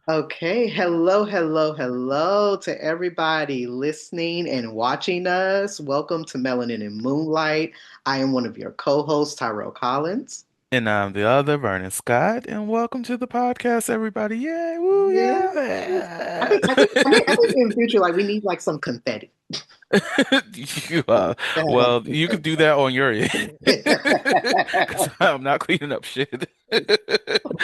Okay, hello to everybody listening and watching us. Welcome to Melanin and Moonlight. I am one of your co-hosts, Tyrell Collins. And I'm the other, Vernon Scott, and welcome to the podcast, everybody. Yay, woo, Yeah. I yeah. think I think I mean I think in the future like we need like some confetti. You, well, you could do that on your end because I'm not cleaning up shit.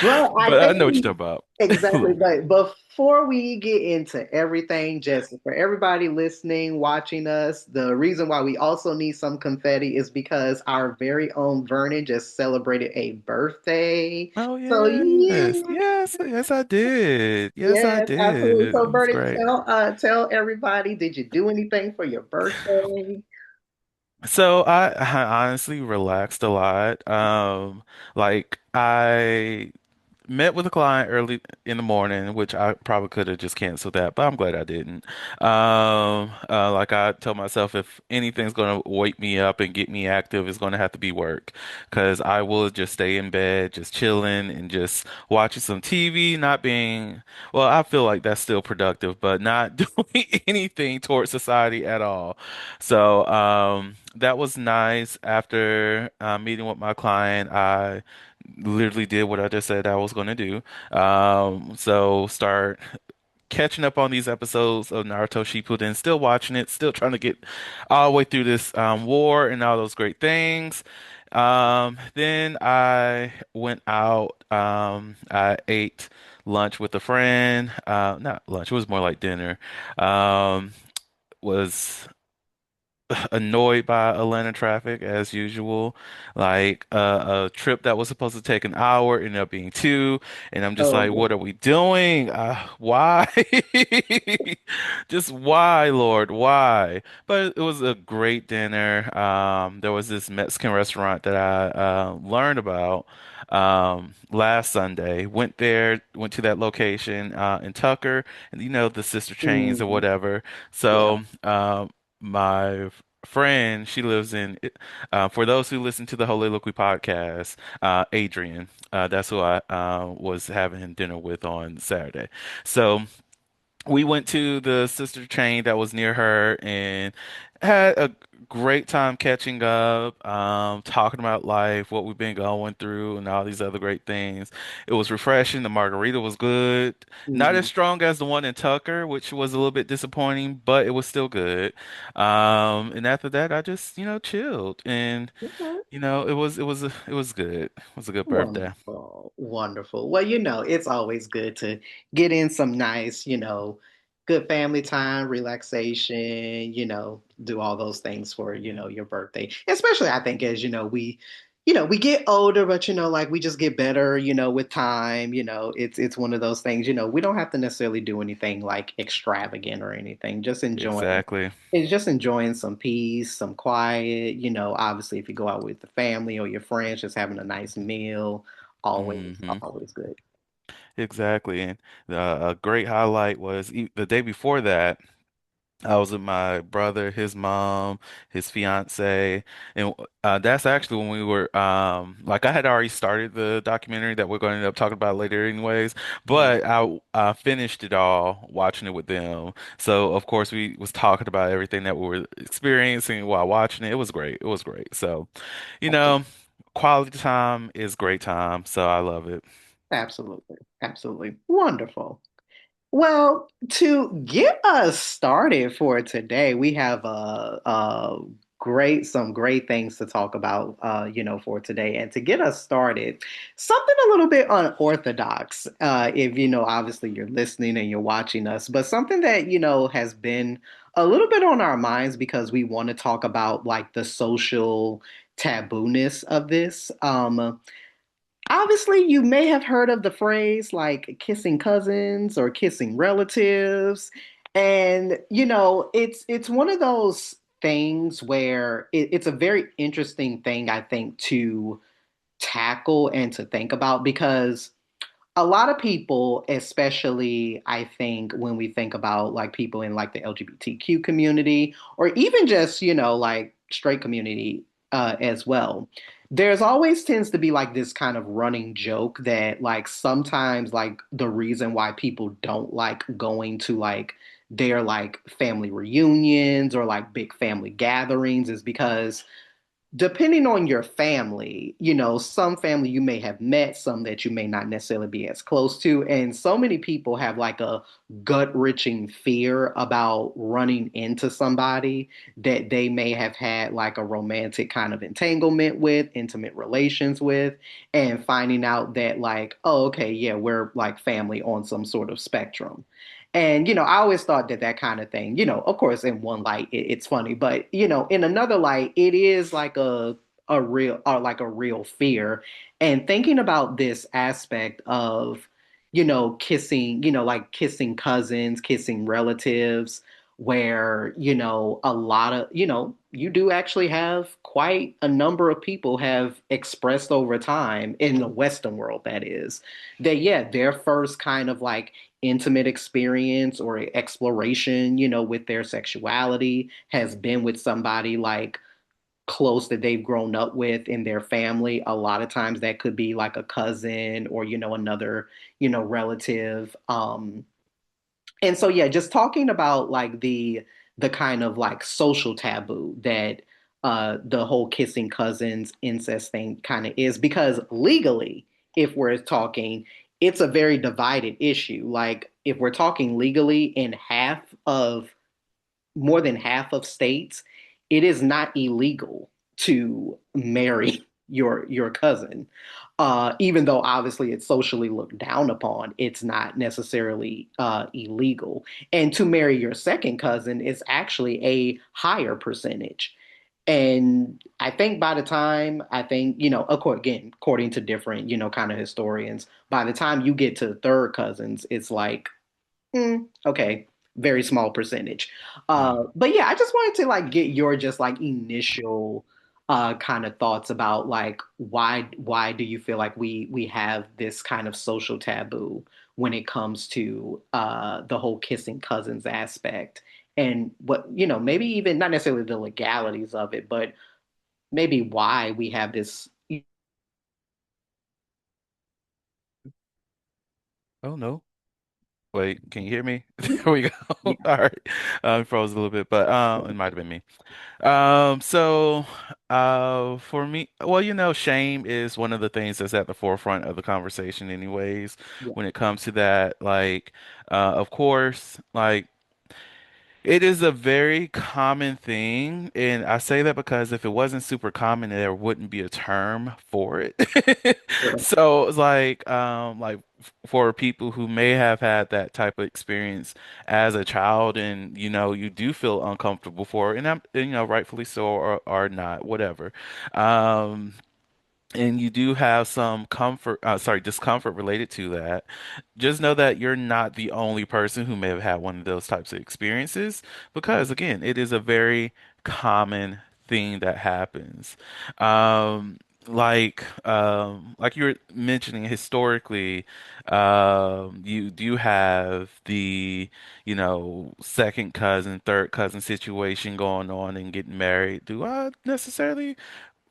But I But I think know what you're talking exactly. about. But before we get into everything, just for everybody listening, watching us, the reason why we also need some confetti is because our very own Vernon just celebrated a birthday. Oh, So yeah, yes, I did. Yes, I yes, absolutely. did. So It was Vernon, great. tell everybody, did you do anything for your birthday? So I honestly relaxed a lot. Like I met with a client early in the morning, which I probably could have just canceled that, but I'm glad I didn't. Like I told myself, if anything's gonna wake me up and get me active, it's gonna have to be work, because I will just stay in bed, just chilling and just watching some TV, not being, well, I feel like that's still productive, but not doing anything towards society at all. So, that was nice. After meeting with my client, I literally did what I just said I was going to do. So start catching up on these episodes of Naruto Shippuden, still watching it, still trying to get all the way through this war and all those great things. Then I went out. I ate lunch with a friend. Not lunch, it was more like dinner. Was annoyed by Atlanta traffic as usual. Like a trip that was supposed to take an hour ended up being two, and I'm just like, Oh, what are we doing? Why? Just why, Lord? Why? But it was a great dinner. There was this Mexican restaurant that I learned about last Sunday. Went there, went to that location in Tucker, and the sister chains or mm, whatever. yeah. So my friend, she lives in, for those who listen to the Holy Liquid podcast, Adrian, that's who I was having dinner with on Saturday. So we went to the sister chain that was near her and had a great time catching up, talking about life, what we've been going through, and all these other great things. It was refreshing. The margarita was good. Not as Mhm. strong as the one in Tucker, which was a little bit disappointing, but it was still good. And after that, I just, chilled, and Okay. it was good. It was a good birthday. Wonderful, wonderful. Well, it's always good to get in some nice, good family time, relaxation, do all those things for, your birthday. Especially I think as, we get older, but like we just get better, with time, it's one of those things, we don't have to necessarily do anything like extravagant or anything. Exactly. It's just enjoying some peace, some quiet, obviously if you go out with the family or your friends, just having a nice meal, always, Hmm. always good. Exactly. And a great highlight was the day before that. I was with my brother, his mom, his fiance, and that's actually when we were like I had already started the documentary that we're going to end up talking about later anyways, Mhm. but I finished it all watching it with them. So of course we was talking about everything that we were experiencing while watching it. It was great. It was great. So, you know, quality time is great time, so I love it. Absolutely. Absolutely. Wonderful. Well, to get us started for today, we have some great things to talk about, for today. And to get us started, something a little bit unorthodox, if obviously you're listening and you're watching us, but something that has been a little bit on our minds because we want to talk about like the social tabooness of this. Obviously, you may have heard of the phrase like kissing cousins or kissing relatives. And, it's one of those things where it's a very interesting thing, I think, to tackle and to think about because a lot of people, especially I think when we think about like people in like the LGBTQ community or even just, like straight community, as well. There's always tends to be like this kind of running joke that like sometimes like the reason why people don't like going to like their like family reunions or like big family gatherings is because depending on your family, some family you may have met, some that you may not necessarily be as close to. And so many people have like a gut wrenching fear about running into somebody that they may have had like a romantic kind of entanglement with, intimate relations with, and finding out that, like, oh, okay, yeah, we're like family on some sort of spectrum. And, I always thought that that kind of thing, of course, in one light, it's funny, but, in another light, it is like a real fear. And thinking about this aspect of, kissing, like kissing cousins, kissing relatives, where, a lot of, you do actually have quite a number of people have expressed over time in the Western world, that is, that, yeah, their first kind of like intimate experience or exploration, with their sexuality has been with somebody like close that they've grown up with in their family. A lot of times that could be like a cousin or, another, relative. And so yeah, just talking about like the kind of like social taboo that the whole kissing cousins incest thing kind of is, because legally, if we're talking, it's a very divided issue. Like if we're talking legally in more than half of states, it is not illegal to marry your cousin. Even though obviously it's socially looked down upon, it's not necessarily illegal. And to marry your second cousin is actually a higher percentage. And I think by the time, I think, again, according to different, kind of historians, by the time you get to third cousins, it's like okay, very small percentage. Mm. But yeah, I just wanted to like get your just like initial kind of thoughts about like why do you feel like we have this kind of social taboo when it comes to the whole kissing cousins aspect, and what, maybe even not necessarily the legalities of it, but maybe why we have this. Oh no. Wait, can you hear me? There we go. All right. Froze a little bit, but it might have been me. So for me, well, shame is one of the things that's at the forefront of the conversation anyways, Yeah, when it comes to that. Like, of course, like it is a very common thing, and I say that because if it wasn't super common, there wouldn't be a term for it. yeah, So it's like for people who may have had that type of experience as a child, and you do feel uncomfortable for it, and rightfully so, or not, whatever. Um, and you do have some discomfort related to that. Just know that you're not the only person who may have had one of those types of experiences, because again, it is a very common thing that happens. Um, like you were mentioning historically, you do have the, second cousin, third cousin situation going on and getting married. Do I necessarily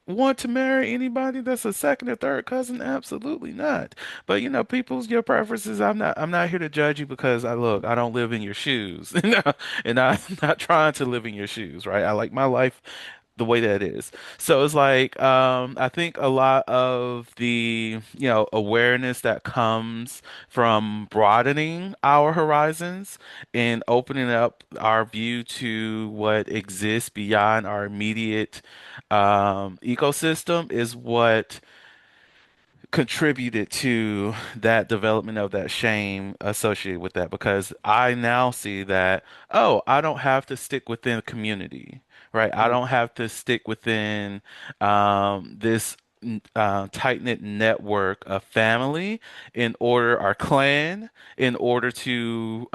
want to marry anybody that's a second or third cousin? Absolutely not. But people's your preferences. I'm not here to judge you because I don't live in your shoes. And I'm not trying to live in your shoes, right? I like my life the way that is. So it's like I think a lot of the, awareness that comes from broadening our horizons and opening up our view to what exists beyond our immediate ecosystem is what contributed to that development of that shame associated with that, because I now see that, oh, I don't have to stick within a community, right? I don't have to stick within this tight-knit network of family in order, our clan, in order to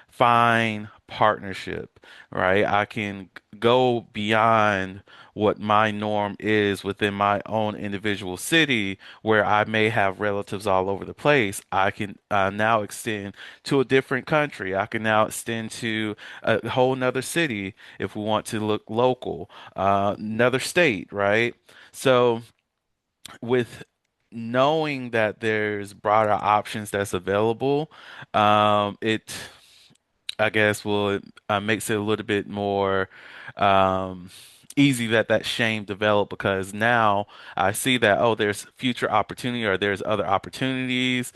find partnership, right? I can go beyond what my norm is within my own individual city, where I may have relatives all over the place. I can now extend to a different country. I can now extend to a whole nother city if we want to look local, another state, right? So with knowing that there's broader options that's available, it I guess will makes it a little bit more um, easy that that shame develop because now I see that there's future opportunity or there's other opportunities,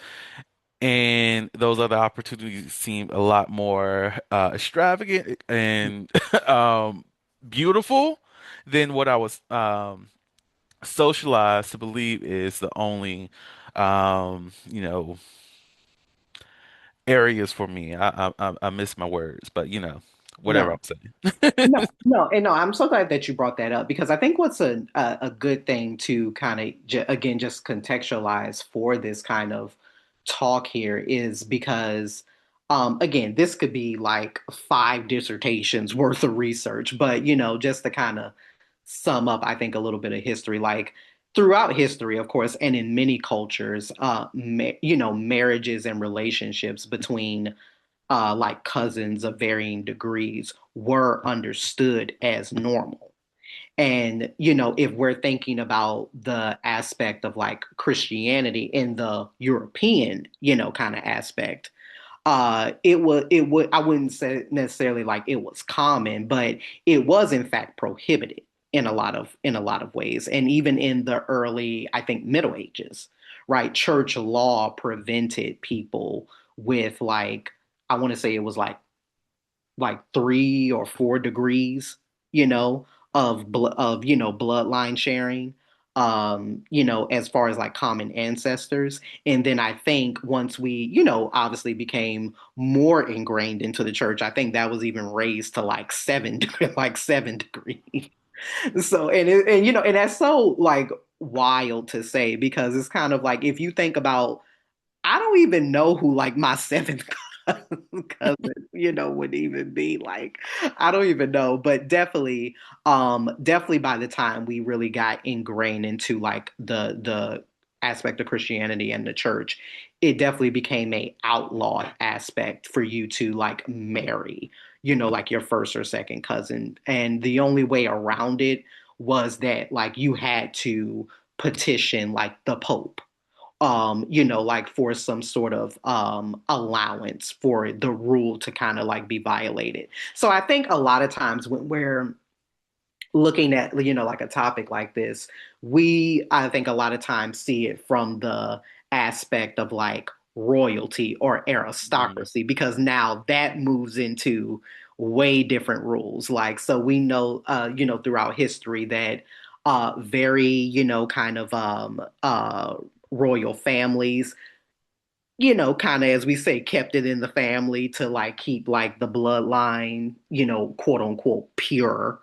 and those other opportunities seem a lot more extravagant and beautiful than what I was socialized to believe is the only you know areas for me. I miss my words, but whatever I'm No. saying. No, no, and no, I'm so glad that you brought that up because I think what's a good thing to kind of again just contextualize for this kind of talk here is because again this could be like five dissertations worth of research, but just to kind of sum up I think a little bit of history, like throughout history of course and in many cultures marriages and relationships between like cousins of varying degrees were understood as normal. And, if we're thinking about the aspect of like Christianity in the European, kind of aspect, I wouldn't say necessarily like it was common, but it was in fact prohibited in a lot of ways. And even in the early, I think, Middle Ages, right? Church law prevented people with like, I want to say it was like 3 or 4 degrees, you know, of bloodline sharing, as far as like common ancestors. And then I think once we, obviously became more ingrained into the church, I think that was even raised to like seven, like 7 degrees. So, and that's so like wild to say because it's kind of like if you think about I don't even know who like my seventh cousin, would even be like. I don't even know, but definitely by the time we really got ingrained into like the aspect of Christianity and the church, it definitely became a outlawed aspect for you to like marry, like your first or second cousin. And the only way around it was that like you had to petition like the Pope like for some sort of allowance for the rule to kind of like be violated. So I think a lot of times when we're looking at, like a topic like this, I think a lot of times see it from the aspect of like royalty or Mhm. aristocracy, because now that moves into way different rules. Like, so we know, throughout history that very, kind of royal families, kind of as we say, kept it in the family to like keep like the bloodline, quote unquote, pure.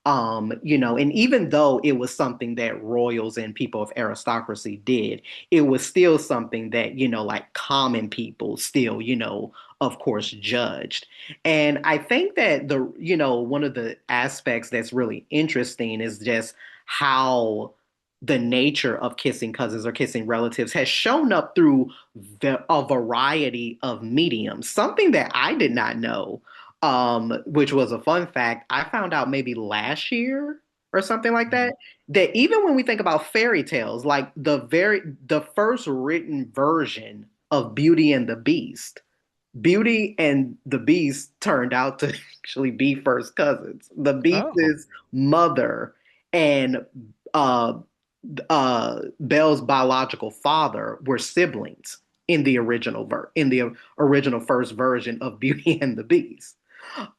And even though it was something that royals and people of aristocracy did, it was still something that, like common people still, of course, judged. And I think that one of the aspects that's really interesting is just how the nature of kissing cousins or kissing relatives has shown up through a variety of mediums, something that I did not know, which was a fun fact. I found out maybe last year or something like that, that even when we think about fairy tales, like the first written version of Beauty and the Beast turned out to actually be first cousins. The Oh, Beast's mother and uh, Belle's biological father were siblings in the original first version of Beauty and the Beast.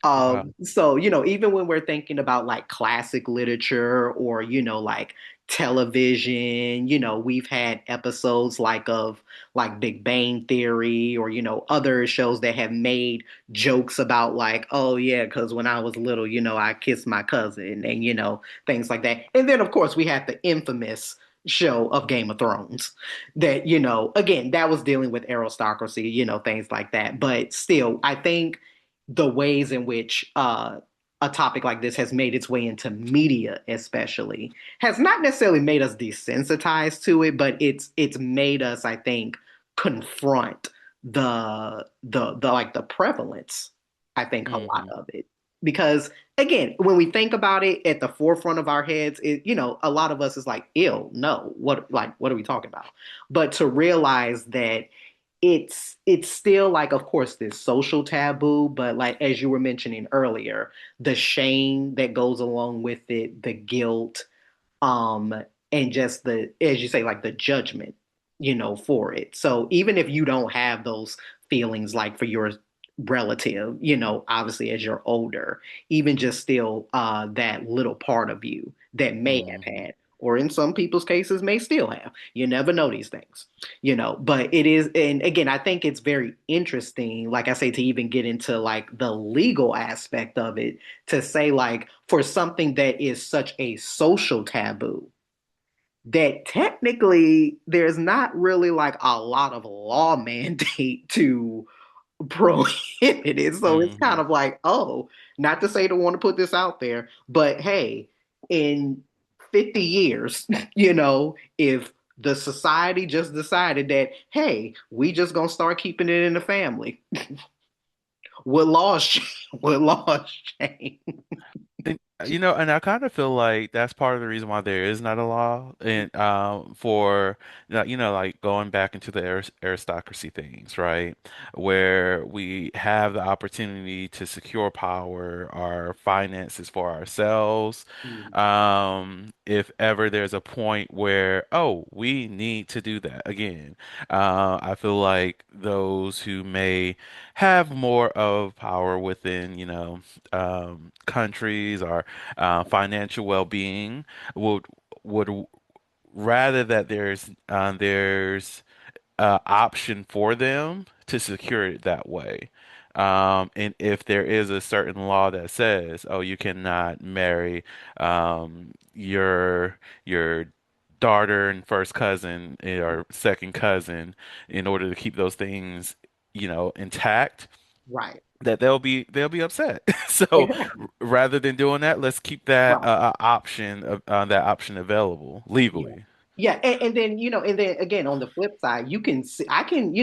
wow. So, even when we're thinking about like classic literature or, like television, we've had episodes like of like Big Bang Theory or, other shows that have made jokes about like, oh yeah, because when I was little, I kissed my cousin and, things like that. And then, of course, we had the infamous show of Game of Thrones that, again, that was dealing with aristocracy, things like that. But still, I think the ways in which a topic like this has made its way into media, especially, has not necessarily made us desensitized to it, but it's made us, I think, confront the like the prevalence. I think a lot Hmm. of it because again, when we think about it at the forefront of our heads, a lot of us is like, ill, no, what are we talking about? But to realize that it's still like of course this social taboo, but like as you were mentioning earlier, the shame that goes along with it, the guilt, um and just the, as you say, like the judgment, for it. So even if you don't have those feelings like for your relative, obviously as you're older, even just still that little part of you that may have Hmm. had, or in some people's cases may still have, you never know these things, but it is. And again, I think it's very interesting, like I say, to even get into like the legal aspect of it, to say like for something that is such a social taboo, that technically there's not really like a lot of law mandate to prohibit it. So it's kind Hmm. of like, oh, not to say to want to put this out there, but hey, in 50 years, if the society just decided that, hey, we just gonna start keeping it in the family, would laws would laws change? And, and I kind of feel like that's part of the reason why there is not a law, and for like going back into the aristocracy things, right? Where we have the opportunity to secure power, our finances for ourselves. Mm. If ever there's a point where, oh, we need to do that again, I feel like those who may have more of power within, countries or financial well-being would rather that there's option for them to secure it that way. And if there is a certain law that says, oh, you cannot marry your daughter and first cousin or second cousin in order to keep those things, intact, Right. that they'll be upset. So Exactly. rather than doing that, let's keep that Right. that option available Yeah. legally. Yeah, and then and then again on the flip side, you can see I can,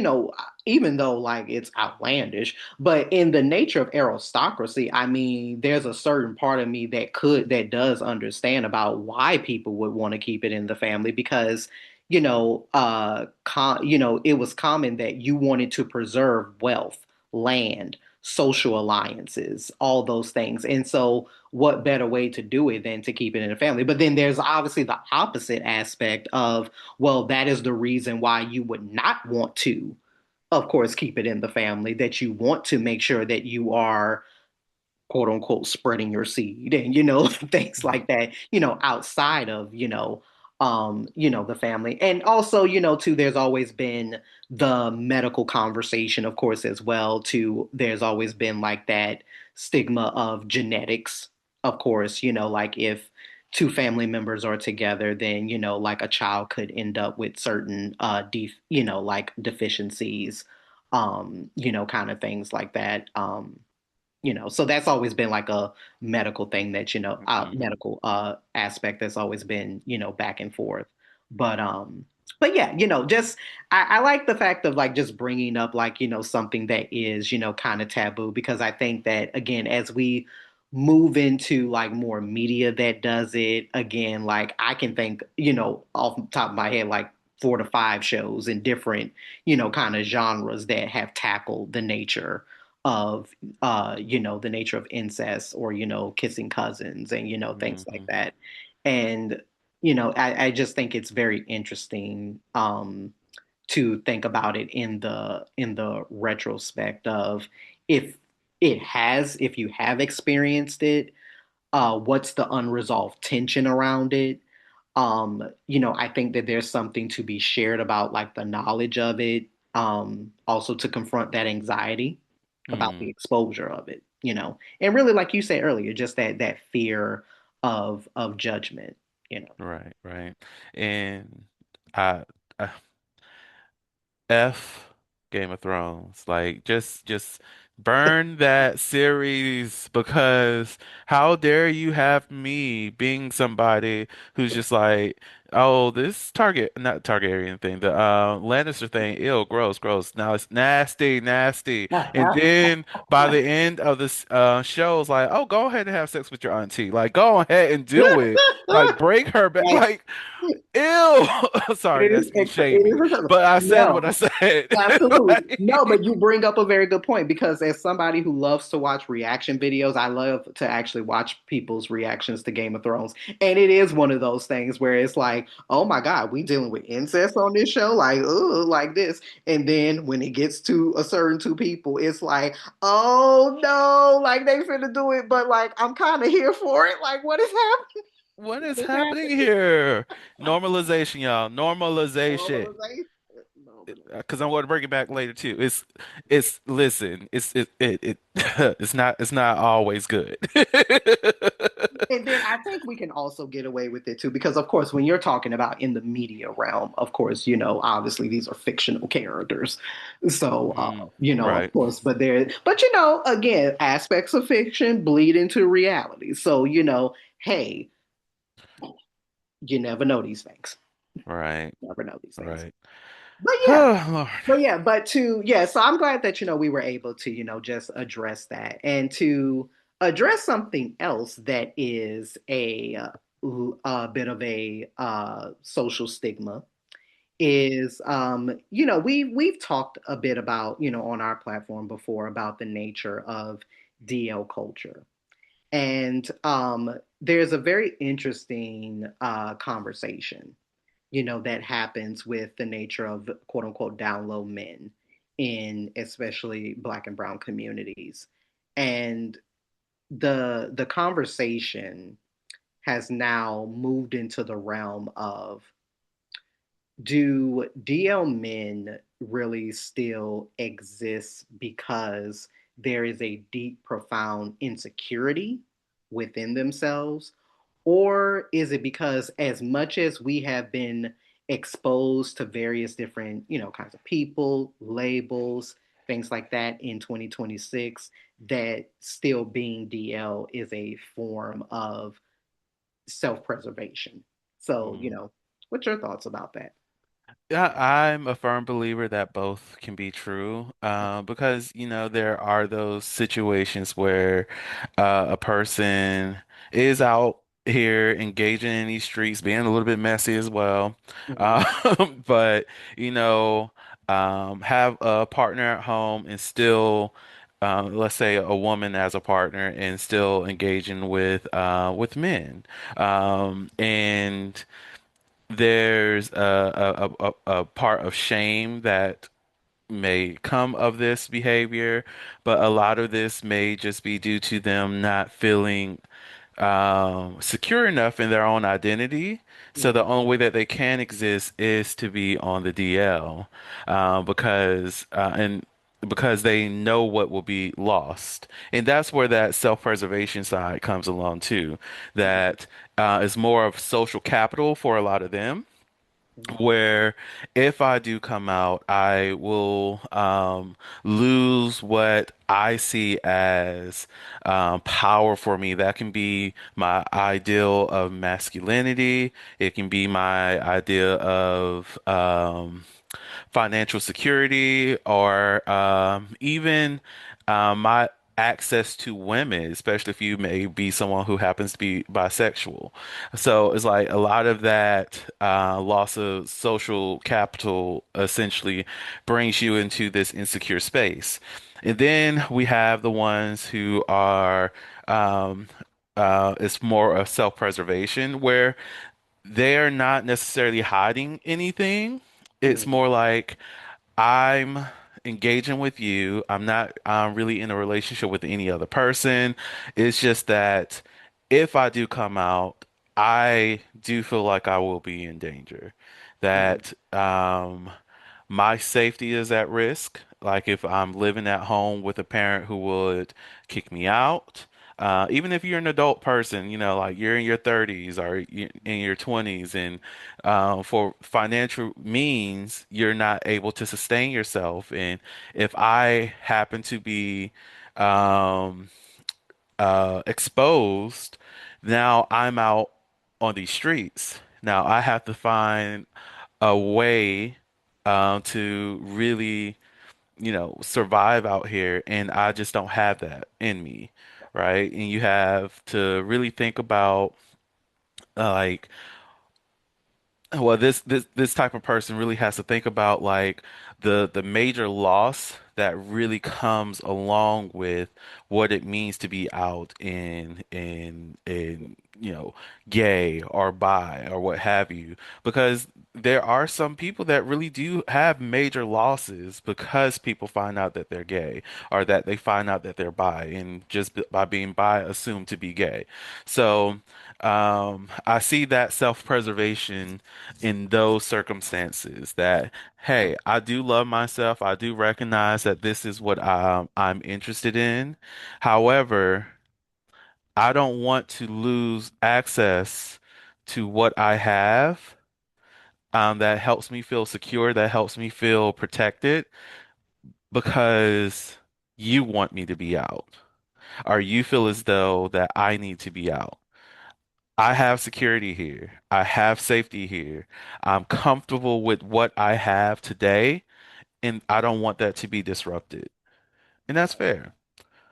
even though like it's outlandish, but in the nature of aristocracy, I mean, there's a certain part of me that does understand about why people would want to keep it in the family because, it was common that you wanted to preserve wealth, land, social alliances, all those things. And so what better way to do it than to keep it in a family? But then there's obviously the opposite aspect of, well, that is the reason why you would not want to, of course, keep it in the family, that you want to make sure that you are quote unquote spreading your seed and things like that, outside of the family. And also, too, there's always been the medical conversation, of course, as well too. There's always been like that stigma of genetics, of course, like if two family members are together, then like a child could end up with certain like deficiencies, kind of things like that. So that's always been like a medical thing that, Hmm. medical aspect that's always been, back and forth. But but yeah, just I like the fact of like just bringing up like, something that is, kind of taboo because I think that again, as we move into like more media that does it again, like I can think, off the top of my head, like 4 to 5 shows in different, kind of genres that have tackled the nature of the nature of incest or, kissing cousins and, things like Hmm. that. And, I just think it's very interesting to think about it in the retrospect of if if you have experienced it, what's the unresolved tension around it? I think that there's something to be shared about like the knowledge of it, also to confront that anxiety about the Hmm. exposure of it, and really, like you said earlier, just that fear of judgment. Right, right. And I, F Game of Thrones. Like just Burn that series because how dare you have me being somebody who's just like, oh, this not Targaryen thing, the Lannister thing, ew, gross, gross. Now it's nasty, nasty. And then by the end of this show, it's like, oh, go ahead and have sex with your auntie. Like, go ahead and do it. Like, break her back. Right. Like, ew. Sorry, It is, that's me it shaming. is a, But I said what I no, said. absolutely. No, Like, but you bring up a very good point because as somebody who loves to watch reaction videos, I love to actually watch people's reactions to Game of Thrones. And it is one of those things where it's like, oh my God, we dealing with incest on this show, like, ooh, like this. And then when it gets to a certain two people, it's like, oh no, like they finna do it, but like I'm kind of here for it. Like, what is happening? what is What is happening happening? here? Normalization, y'all. Normalization. Normalization. Normalization. Because I'm going to bring it back later too. Listen, it's not always good. And then I think we can also get away with it too, because of course, when you're talking about in the media realm, of course, obviously these are fictional characters. So, of Right, course, but again, aspects of fiction bleed into reality. So, hey, you never know these things. right, Never know these things. right. But yeah, Oh, Lord. so I'm glad that, we were able to, just address that and to address something else that is a bit of a social stigma is, we've talked a bit about, on our platform before about the nature of DL culture. And there's a very interesting conversation that happens with the nature of quote unquote down low men in especially Black and brown communities. And the conversation has now moved into the realm of, do DL men really still exist because there is a deep, profound insecurity within themselves? Or is it because, as much as we have been exposed to various different, kinds of people, labels, things like that in 2026, that still being DL is a form of self preservation? So, what's your thoughts about that? Yeah, I'm a firm believer that both can be true. Because, there are those situations where a person is out here engaging in these streets, being a little bit messy as well. Mhm. But, you know, have a partner at home and still, let's say a woman as a partner and still engaging with men. And there's a part of shame that may come of this behavior, but a lot of this may just be due to them not feeling secure enough in their own identity. So the Mhm. only way that they can exist is to be on the DL, because they know what will be lost, and that's where that self-preservation side comes along too. Mhm. That is more of social capital for a lot of them, Mhm. where if I do come out, I will lose what I see as power for me. That can be my ideal of masculinity. It can be my idea of financial security, or even my access to women, especially if you may be someone who happens to be bisexual. So it's like a lot of that loss of social capital essentially brings you into this insecure space. And then we have the ones who are, um, it's more of self-preservation, where they're not necessarily hiding anything. It's Mhm. more like, I'm engaging with you. I'm not really in a relationship with any other person. It's just that if I do come out, I do feel like I will be in danger. Mhm. That my safety is at risk. Like if I'm living at home with a parent who would kick me out, Even if you're an adult person, like you're in your 30s or in your 20s, and for financial means, you're not able to sustain yourself. And if I happen to be um, exposed, now I'm out on these streets. Now I have to find a way to really survive out here, and I just don't have that in me, right? And you have to really think about like well, this type of person really has to think about like the major loss that really comes along with what it means to be out in gay or bi or what have you, because there are some people that really do have major losses because people find out that they're gay or that they find out that they're bi, and just by being bi assumed to be gay. So I see that self-preservation in those circumstances that, hey, I do love myself. I do recognize that this is what I'm interested in. However, I don't want to lose access to what I have, that helps me feel secure, that helps me feel protected because you want me to be out, or you feel as though that I need to be out. I have security here. I have safety here. I'm comfortable with what I have today, and I don't want that to be disrupted. And that's fair.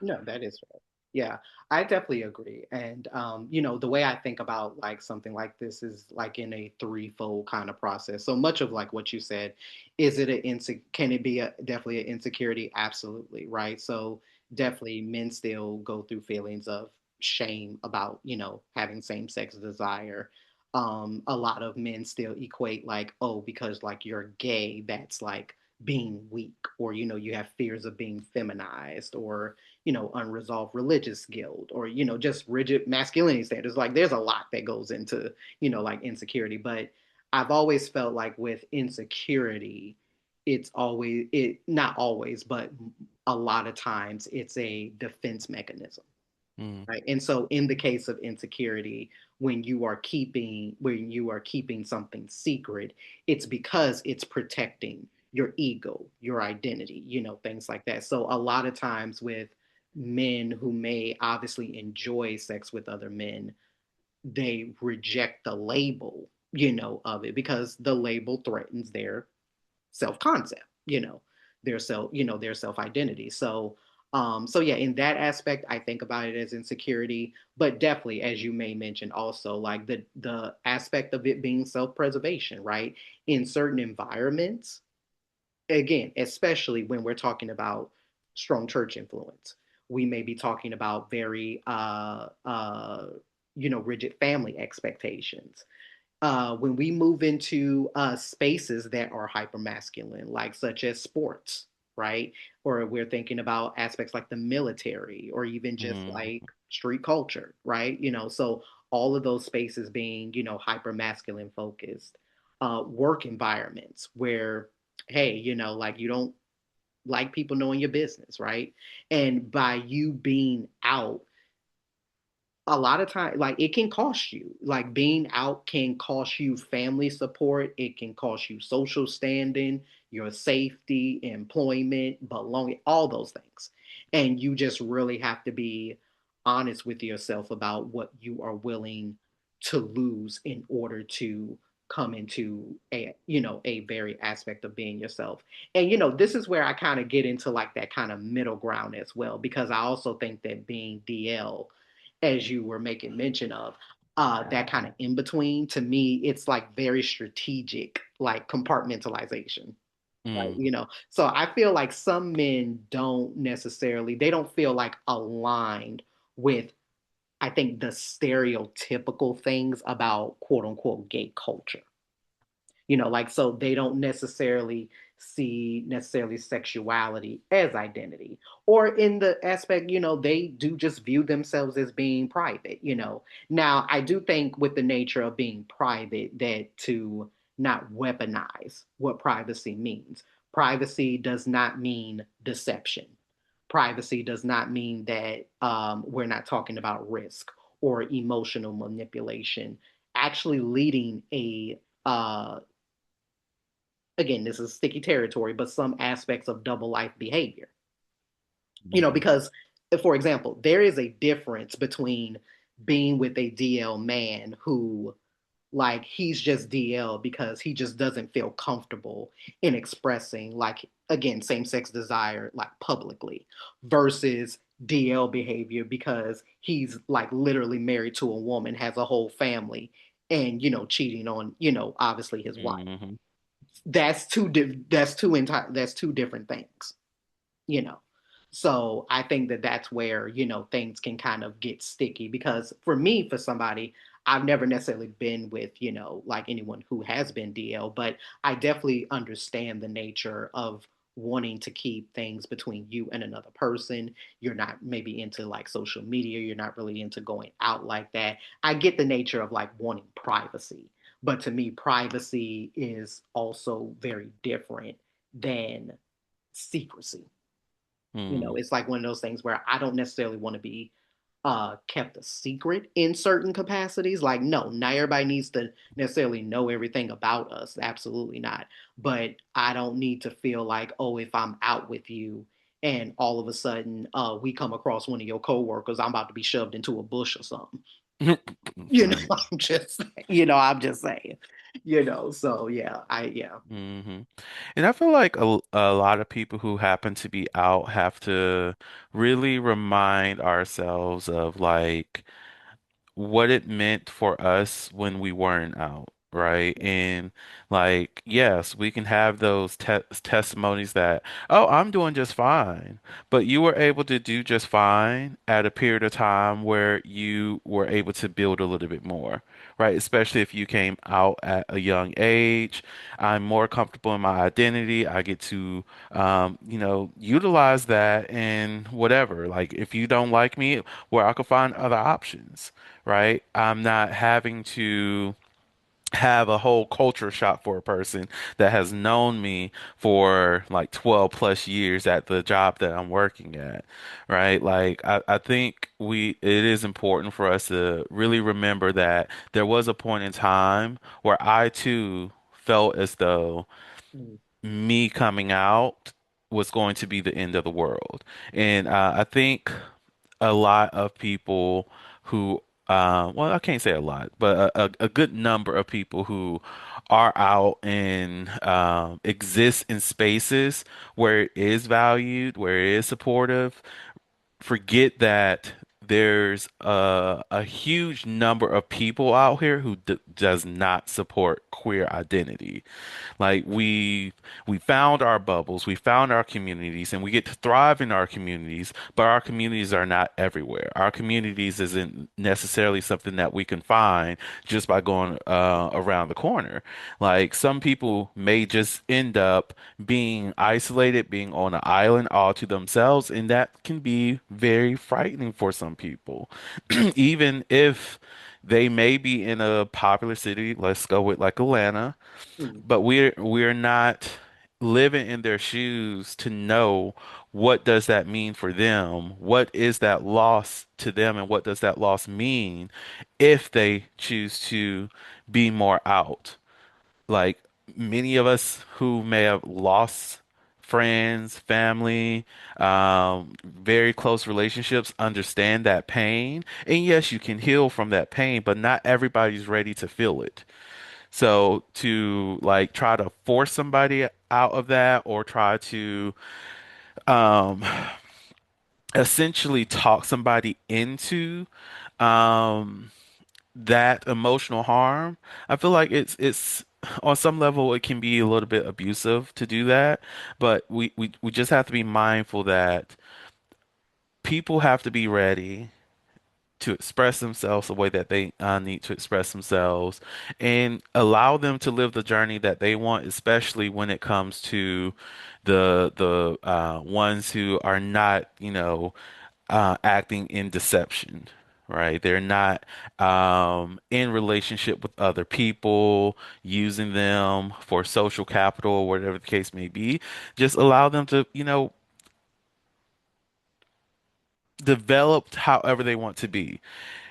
No, that is right. Yeah, I definitely agree. And the way I think about like something like this is like in a threefold kind of process. So much of like what you said, is it can it be definitely an insecurity? Absolutely, right? So definitely men still go through feelings of shame about, having same-sex desire. A lot of men still equate like, oh, because like you're gay, that's like being weak, or you have fears of being feminized, or unresolved religious guilt, or, just rigid masculinity standards. Like there's a lot that goes into, like insecurity. But I've always felt like with insecurity, not always, but a lot of times it's a defense mechanism. Mm, Right. And so in the case of insecurity, when you are keeping something secret, it's because it's protecting your ego, your identity, things like that. So a lot of times with men who may obviously enjoy sex with other men, they reject the label, of it, because the label threatens their self-concept, their self-identity. So yeah, in that aspect, I think about it as insecurity, but definitely, as you may mention also, like the aspect of it being self-preservation, right? In certain environments, again, especially when we're talking about strong church influence, we may be talking about very rigid family expectations. When we move into spaces that are hyper masculine, like such as sports, right? Or we're thinking about aspects like the military, or even just mm, like street culture, right? So all of those spaces being, hyper masculine focused. Work environments where, hey, like you don't like people knowing your business, right? And by you being out, a lot of time, like it can cost you, like being out can cost you family support, it can cost you social standing, your safety, employment, belonging, all those things. And you just really have to be honest with yourself about what you are willing to lose in order to come into a very aspect of being yourself. And this is where I kind of get into like that kind of middle ground as well, because I also think that being DL, as you were making mention of, that kind of in between, to me, it's like very strategic, like compartmentalization. Right, mm, so I feel like some men they don't feel like aligned with, I think, the stereotypical things about quote unquote gay culture. Like, so they don't necessarily see necessarily sexuality as identity, or in the aspect, they do just view themselves as being private. Now I do think with the nature of being private, that to not weaponize what privacy means. Privacy does not mean deception. privacy does not mean that we're not talking about risk or emotional manipulation. Actually, leading a again, this is sticky territory, but some aspects of double life behavior. Hmm. Because, for example, there is a difference between being with a DL man who, like, he's just DL because he just doesn't feel comfortable in expressing, like, again, same sex desire, like, publicly, versus DL behavior because he's, like, literally married to a woman, has a whole family, and, cheating on, obviously his wife. Hmm. That's two different things, you know. So I think that that's where, things can kind of get sticky because for me, for somebody, I've never necessarily been with, like anyone who has been DL, but I definitely understand the nature of wanting to keep things between you and another person. You're not maybe into like social media, you're not really into going out like that. I get the nature of like wanting privacy, but to me, privacy is also very different than secrecy. Hmm. It's like one of those things where I don't necessarily want to be kept a secret in certain capacities. Like, no, not everybody needs to necessarily know everything about us. Absolutely not. But I don't need to feel like, oh, if I'm out with you and all of a sudden we come across one of your coworkers, I'm about to be shoved into a bush or something. Right. I'm just saying. So yeah, yeah. Hmm. And I feel like a lot of people who happen to be out have to really remind ourselves of like what it meant for us when we weren't out, right? And like, yes, we can have those testimonies that, oh, I'm doing just fine, but you were able to do just fine at a period of time where you were able to build a little bit more, right? Especially if you came out at a young age. I'm more comfortable in my identity. I get to, utilize that and whatever. Like, if you don't like me, where I could find other options, right? I'm not having to have a whole culture shock for a person that has known me for like 12 plus years at the job that I'm working at, right? Like I think it is important for us to really remember that there was a point in time where I too felt as though Mm, me coming out was going to be the end of the world. And I think a lot of people who, well, I can't say a lot, but a good number of people who are out and exist in spaces where it is valued, where it is supportive, forget that there's a huge number of people out here who d does not support queer identity. Like we found our bubbles, we found our communities, and we get to thrive in our communities, but our communities are not everywhere. Our communities isn't necessarily something that we can find just by going around the corner. Like some people may just end up being isolated, being on an island all to themselves, and that can be very frightening for some people. Even if they may be in a popular city, let's go with like Atlanta, mm, but we're not living in their shoes to know what does that mean for them? What is that loss to them and what does that loss mean if they choose to be more out? Like many of us who may have lost friends, family, very close relationships understand that pain. And yes, you can heal from that pain, but not everybody's ready to feel it. So to like try to force somebody out of that or try to um essentially talk somebody into um that emotional harm, I feel like it's on some level it can be a little bit abusive to do that, but we just have to be mindful that people have to be ready to express themselves the way that they need to express themselves and allow them to live the journey that they want, especially when it comes to the ones who are not, acting in deception. Right. They're not in relationship with other people, using them for social capital, whatever the case may be. Just allow them to, developed however they want to be.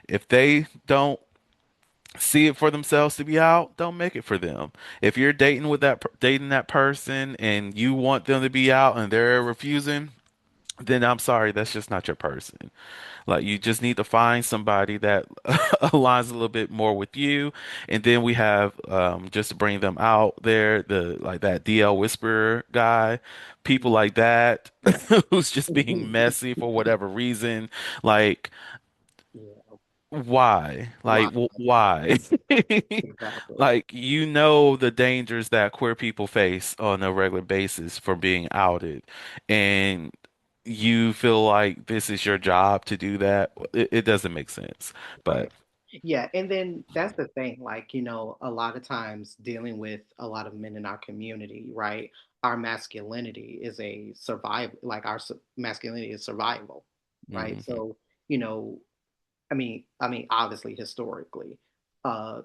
If they don't see it for themselves to be out, don't make it for them. If you're dating that person and you want them to be out and they're refusing, then I'm sorry, that's just not your person. Like you just need to find somebody that aligns a little bit more with you. And then we have just to bring them out there, the like that DL whisperer guy, people like that who's just being messy for whatever reason. Like Yeah. why? Why? Like why? Exactly. Like you know the dangers that queer people face on a regular basis for being outed, and you feel like this is your job to do that. It doesn't make sense. But Right. Yeah, and then that's the thing, like, a lot of times dealing with a lot of men in our community, right? Our masculinity is a survival, like masculinity is survival, right? mhm, So, you know, I mean, obviously historically, uh,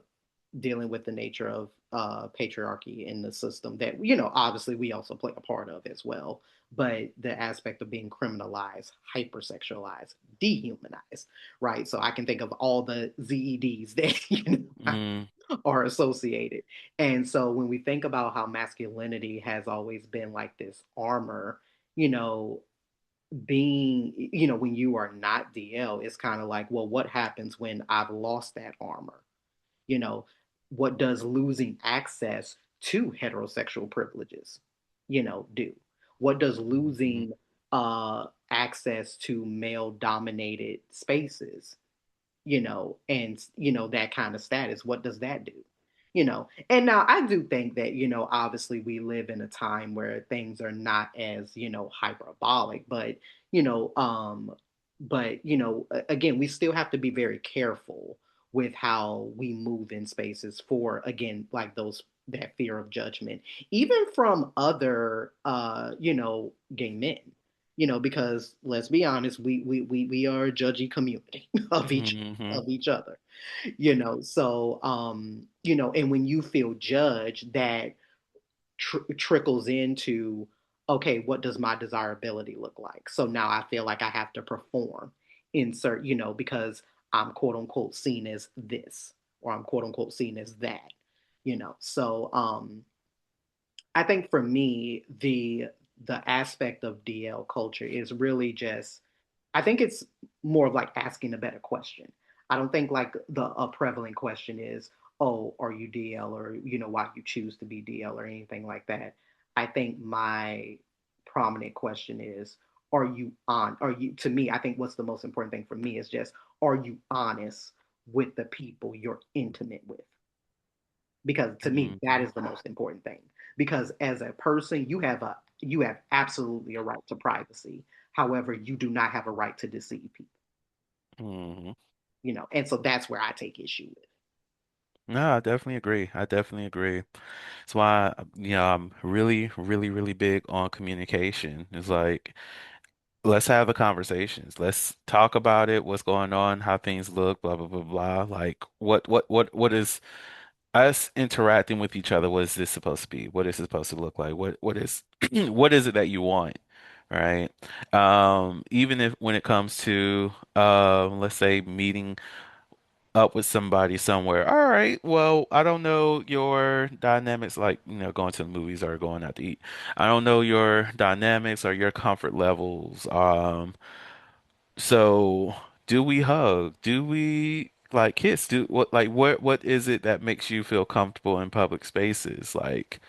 dealing with the nature of patriarchy in the system that obviously we also play a part of as well, but the aspect of being criminalized, hypersexualized, dehumanized, right? So I can think of all the ZEDs that mm, are associated. And so when we think about how masculinity has always been like this armor, you know when you are not DL, it's kind of like, well, what happens when I've lost that armor? you know, what does losing access to heterosexual privileges, do? What does mhm, losing access to male dominated spaces, and that kind of status, what does that do? And now I do think that, obviously we live in a time where things are not as, hyperbolic, you know, um, again, we still have to be very careful with how we move in spaces for, again, like that fear of judgment, even from other, gay men, because let's be honest, we are a judgy community mhm, of each other, so and when you feel judged, that trickles into, okay, what does my desirability look like? So now I feel like I have to perform, insert, because I'm quote unquote seen as this, or I'm quote unquote seen as that, so I think for me, the aspect of DL culture is really just, I think it's more of like asking a better question. I don't think like a prevalent question is, oh, are you DL, or why you choose to be DL, or anything like that. I think my prominent question is, are you to me, I think what's the most important thing for me is just, are you honest with the people you're intimate with? Because to me that mhm, is the most important thing, because as a person you have absolutely a right to privacy. However, you do not have a right to deceive people, mhm. and so that's where I take issue with. No, I definitely agree. I definitely agree. That's why, I'm really, really, really big on communication. It's like, let's have the conversations. Let's talk about it, what's going on, how things look, blah, blah, blah, blah. Like, what is us interacting with each other? What is this supposed to be? What is it supposed to look like? What is, what is it that you want? Right? Even if when it comes to, let's say meeting up with somebody somewhere. All right, well, I don't know your dynamics, like, going to the movies or going out to eat. I don't know your dynamics or your comfort levels. So do we hug? Do we like kiss? What is it that makes you feel comfortable in public spaces? Like,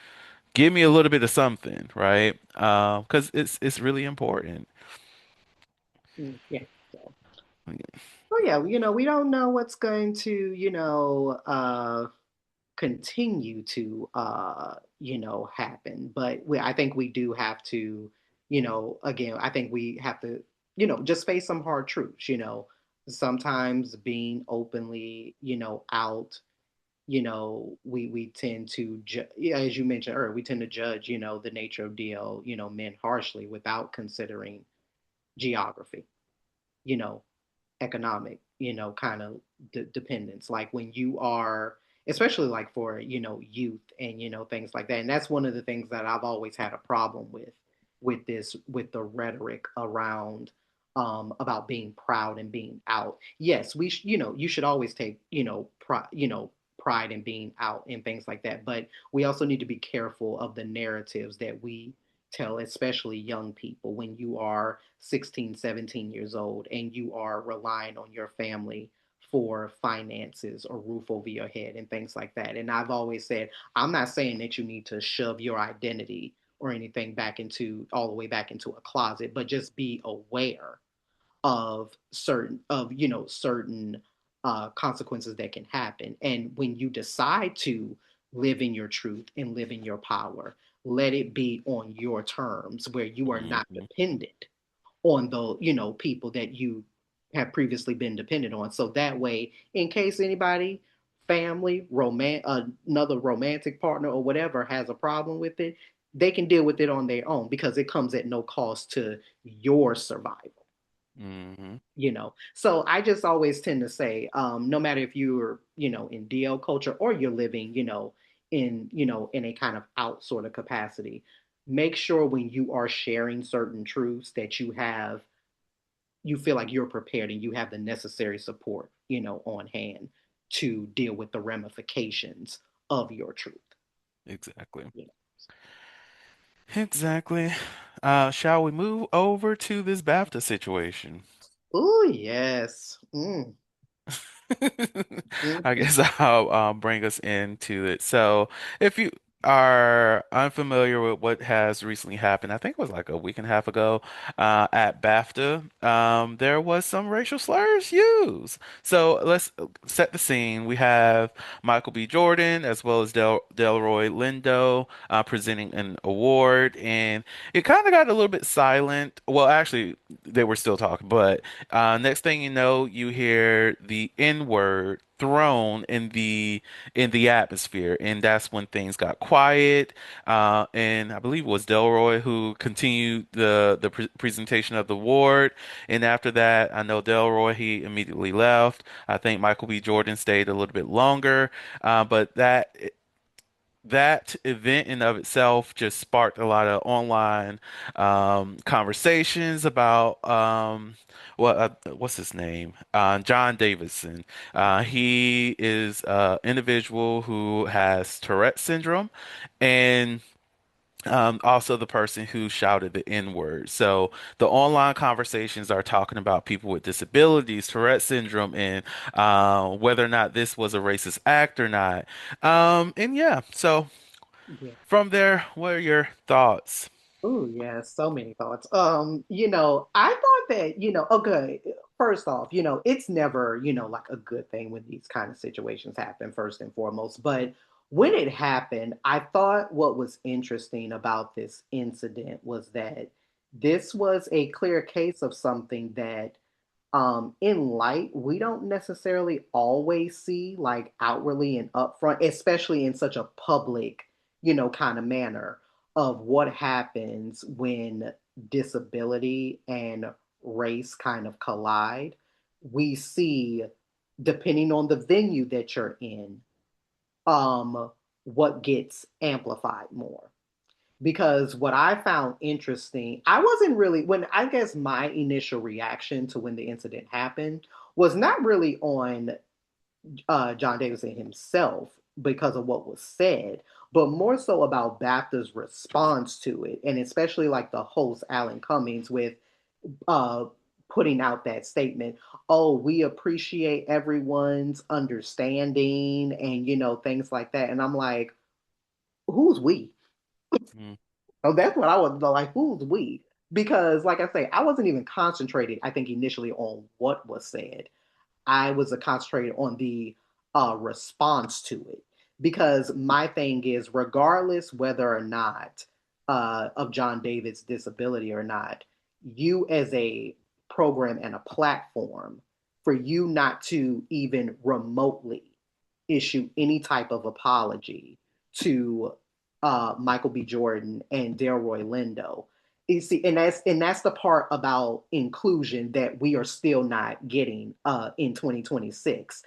give me a little bit of something, right? Because it's really important. Yeah, so yeah, we don't know what's going to, continue to happen, but I think we do have to, again, I think we have to, just face some hard truths. Sometimes being openly, out, we tend to yeah, as you mentioned earlier, we tend to judge, the nature of DL, men harshly without considering geography, you know economic, kind of dependence. Like when you are, especially like for, youth and, things like that. And that's one of the things that I've always had a problem with the rhetoric around about being proud and being out. Yes, you should always take, pride in being out and things like that. But we also need to be careful of the narratives that we tell, especially young people, when you are 16, 17 years old and you are relying on your family for finances or roof over your head and things like that. And I've always said, I'm not saying that you need to shove your identity or anything back into all the way back into a closet, but just be aware of certain consequences that can happen. And when you decide to live in your truth and live in your power, let it be on your terms where you are not Hmm. dependent on the people that you have previously been dependent on. So that way, in case anybody, family, another romantic partner or whatever has a problem with it, they can deal with it on their own because it comes at no cost to your survival. Hmm. So I just always tend to say, no matter if you're in DL culture or you're living in a kind of out sort of capacity, make sure when you are sharing certain truths that you feel like you're prepared and you have the necessary support on hand to deal with the ramifications of your truth. Exactly. you know. Exactly. Shall we move over to this BAFTA situation? Oh yes. I Mhm. guess I'll bring us into it. So, if you are unfamiliar with what has recently happened, I think it was like a week and a half ago at BAFTA, there was some racial slurs used. So, let's set the scene. We have Michael B. Jordan as well as Delroy Lindo presenting an award, and it kind of got a little bit silent. Well, actually, they were still talking, but. Next thing you know, you hear the N word thrown in the atmosphere, and that's when things got quiet. And I believe it was Delroy who continued the presentation of the award. And after that, I know Delroy he immediately left. I think Michael B. Jordan stayed a little bit longer, but that event in of itself just sparked a lot of online conversations about what's his name? John Davison. He is an individual who has Tourette syndrome, and also the person who shouted the N-word. So the online conversations are talking about people with disabilities, Tourette syndrome, and whether or not this was a racist act or not. And yeah, so. Yeah. From there, what are your thoughts? Oh, yeah, so many thoughts. I thought that, okay, first off, it's never, like a good thing when these kind of situations happen, first and foremost. But when it happened, I thought what was interesting about this incident was that this was a clear case of something that in light, we don't necessarily always see like outwardly and upfront, especially in such a public, kind of manner of what happens when disability and race kind of collide. We see, depending on the venue that you're in, what gets amplified more. Because what I found interesting, I wasn't really, when I guess my initial reaction to when the incident happened was not really on John Davidson himself because of what was said, but more so about BAFTA's response to it, and especially like the host Alan Cummings with uh, putting out that statement. Oh, we appreciate everyone's understanding and things like that, and I'm like, who's we? Mm, So that's what I was like, who's we? Because, like I say, I wasn't even concentrated, I think, initially on what was said. I was concentrated on the response to it. Because my thing is, regardless whether or not of John David's disability or not, you as a program and a platform, for you not to even remotely issue any type of apology to Michael B. Jordan and Delroy Lindo. You see, and that's the part about inclusion that we are still not getting in 2026.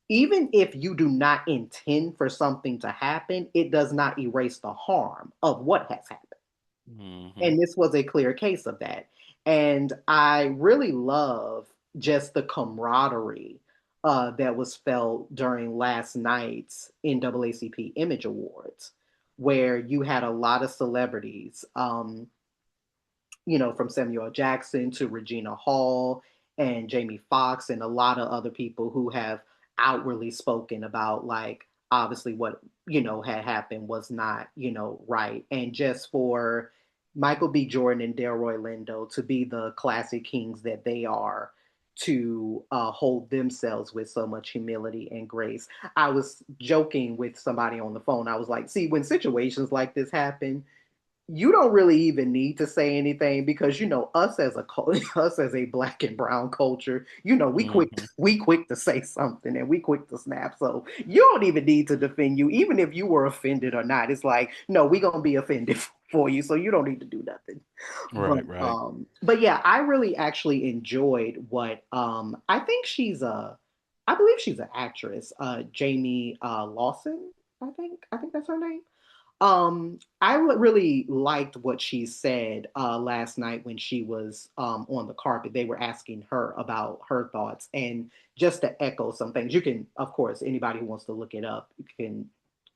Even if you do not intend for something to happen, it does not erase the harm of what has happened. Hmm. And this was a clear case of that. And I really love just the camaraderie that was felt during last night's NAACP Image Awards, where you had a lot of celebrities. From Samuel Jackson to Regina Hall and Jamie Foxx and a lot of other people who have outwardly spoken about, like, obviously what, had happened was not, right. And just for Michael B. Jordan and Delroy Lindo to be the classic kings that they are, to hold themselves with so much humility and grace. I was joking with somebody on the phone. I was like, see, when situations like this happen, you don't really even need to say anything, because us as a us as a black and brown culture, Hmm. we quick to say something, and we quick to snap. So you don't even need to defend you, even if you were offended or not. It's like, no, we gonna be offended for you, so you don't need to do nothing. but Right, right. um but yeah, I really actually enjoyed what I think I believe she's an actress, Jamie Lawson. I think that's her name. I really liked what she said last night when she was on the carpet. They were asking her about her thoughts, and just to echo some things, you can, of course, anybody who wants to look it up can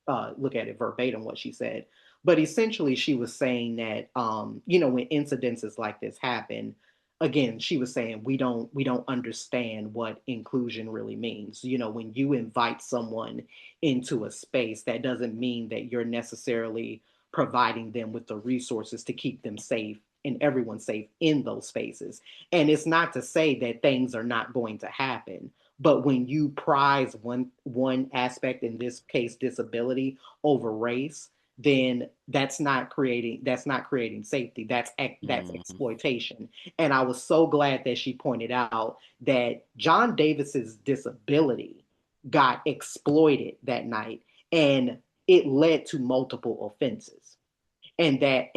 look at it verbatim what she said. But essentially, she was saying that when incidences like this happen, again, she was saying we don't understand what inclusion really means. When you invite someone into a space, that doesn't mean that you're necessarily providing them with the resources to keep them safe and everyone safe in those spaces. And it's not to say that things are not going to happen, but when you prize one aspect, in this case disability, over race, then that's not creating safety. That's Hmm. exploitation. And I was so glad that she pointed out that John Davis's disability got exploited that night, and it led to multiple offenses, and that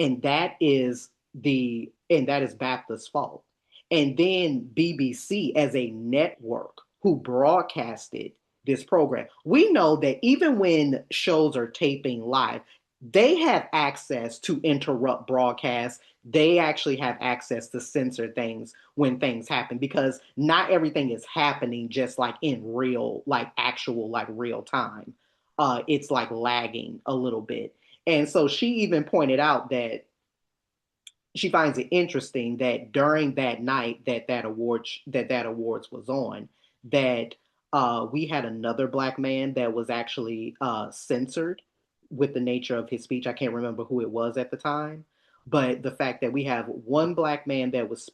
is BAFTA's fault. And then BBC, as a network who broadcasted this program, we know that even when shows are taping live, they have access to interrupt broadcasts. They actually have access to censor things when things happen, because not everything is happening just like in real, like actual, like real time. It's like lagging a little bit. And so she even pointed out that she finds it interesting that during that night that awards was on, that we had another black man that was actually censored with the nature of his speech. I can't remember who it was at the time, but the fact that we have one black man that was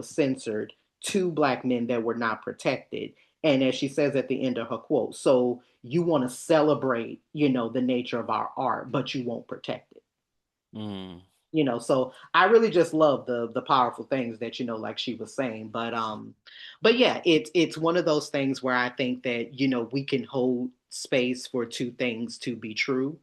censored, two black men that were not protected. And as she says at the end of her quote, so you want to celebrate, the nature of our art, but you won't protect it. Mm. So I really just love the powerful things that, like she was saying. But yeah, it's one of those things where I think that, we can hold space for two things to be true.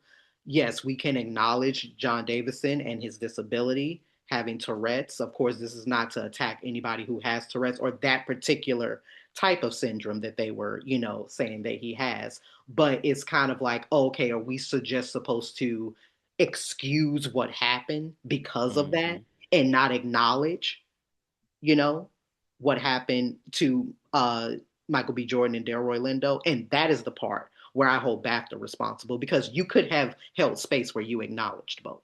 Yes, we can acknowledge John Davison and his disability, having Tourette's. Of course, this is not to attack anybody who has Tourette's or that particular type of syndrome that they were, saying that he has. But it's kind of like, oh, okay, are we just supposed to excuse what happened because of that Hmm. and not acknowledge, you know, what happened to Michael B. Jordan and Delroy Lindo? And that is the part where I hold BAFTA responsible, because you could have held space where you acknowledged both,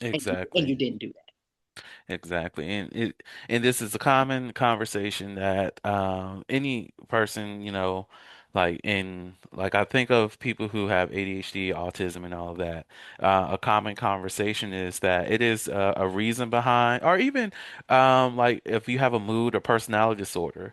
and Exactly. you didn't do that. Exactly. And this is a common conversation that any person, like I think of people who have ADHD, autism, and all of that. A common conversation is that it is a reason behind, or even like if you have a mood or personality disorder,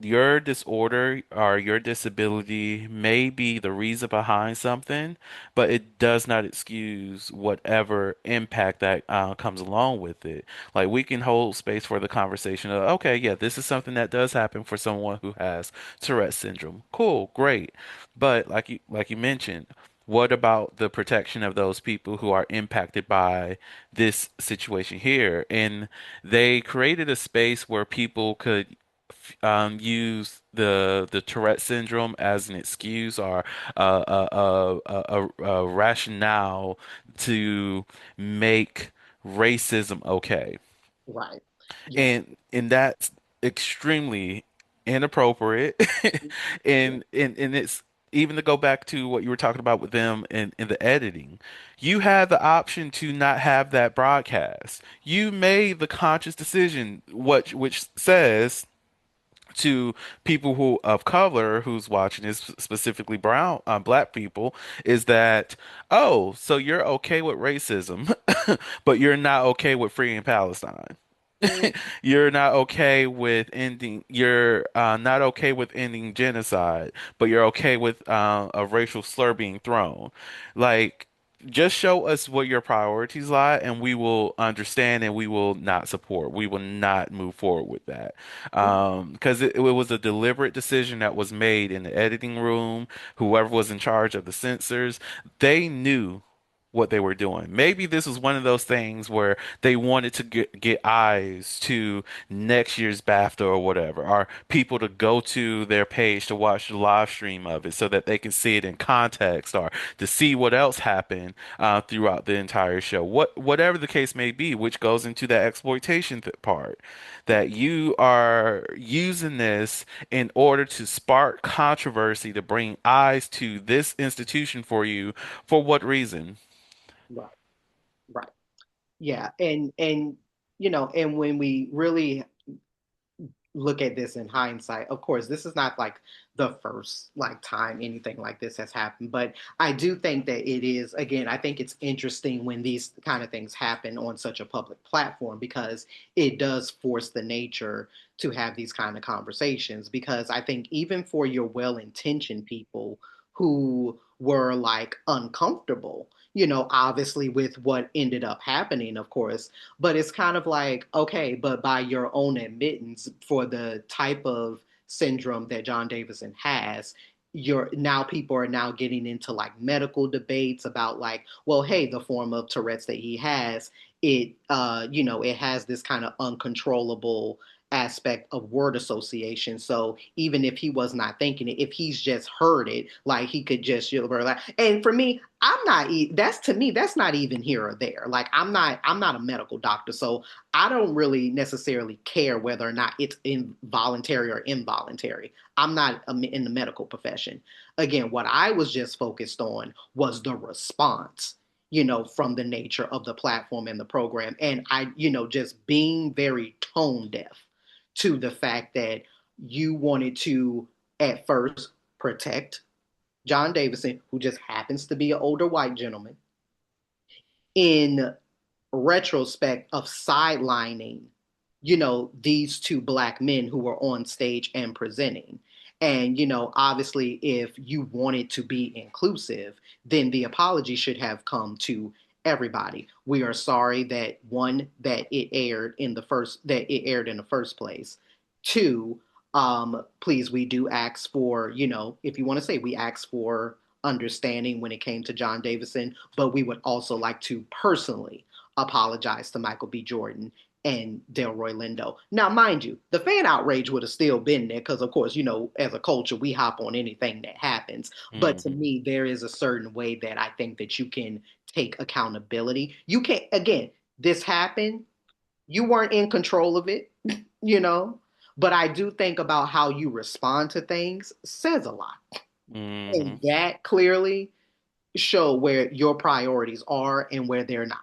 your disorder or your disability may be the reason behind something, but it does not excuse whatever impact that comes along with it. Like we can hold space for the conversation of, okay, yeah, this is something that does happen for someone who has Tourette syndrome. Cool, great. But like you mentioned, what about the protection of those people who are impacted by this situation here? And they created a space where people could use the Tourette syndrome as an excuse or a rationale to make racism okay. Right. Yeah. And that's extremely inappropriate. Yeah. And it's even to go back to what you were talking about with them in the editing, you had the option to not have that broadcast. You made the conscious decision, which says to people who of color who's watching this, specifically brown black people, is that, oh, so you're okay with racism, but you're not okay with freeing Palestine. Mm, You're not okay with you're not okay with ending genocide, but you're okay with a racial slur being thrown. Like, just show us what your priorities lie, and we will understand and we will not support. We will not move forward with that. mm, Because it was a deliberate decision that was made in the editing room. Whoever was in charge of the censors, they knew what they were doing. Maybe this was one of those things where they wanted to get eyes to next year's BAFTA or whatever, or people to go to their page to watch the live stream of it so that they can see it in context or to see what else happened throughout the entire show. Whatever the case may be, which goes into that exploitation part, that you are using this in order to spark controversy to bring eyes to this institution for you. For what reason? right. Right. Yeah. And and when we really look at this in hindsight, of course, this is not like the first like time anything like this has happened, but I do think that it is, again, I think it's interesting when these kind of things happen on such a public platform because it does force the nature to have these kind of conversations, because I think even for your well-intentioned people who were like uncomfortable, obviously with what ended up happening, of course, but it's kind of like, okay, but by your own admittance, for the type of syndrome that John Davison has, you're now people are now getting into like medical debates about like, well, hey, the form of Tourette's that he has, it has this kind of uncontrollable aspect of word association. So even if he was not thinking it, if he's just heard it, like he could just, and for me, that's to me, that's not even here or there. Like I'm not a medical doctor, so I don't really necessarily care whether or not it's involuntary or involuntary. I'm not in the medical profession. Again, what I was just focused on was the response, from the nature of the platform and the program. And just being very tone deaf to the fact that you wanted to at first protect John Davison, who just happens to be an older white gentleman, in retrospect of sidelining, these two black men who were on stage and presenting. And, obviously, if you wanted to be inclusive, then the apology should have come to everybody. We are sorry that one, that it aired in the first place. Two, please, we do ask for, if you want to say, we ask for understanding when it came to John Davison, but we would also like to personally apologize to Michael B. Jordan and Delroy Lindo. Now, mind you, the fan outrage would have still been there because, of course, as a culture, we hop on anything that happens. But to Hmm. me, there is a certain way that I think that you can take accountability. You can't, again, this happened. You weren't in control of it, you know? But I do think about how you respond to things says a lot. Hmm. And that clearly show where your priorities are and where they're not.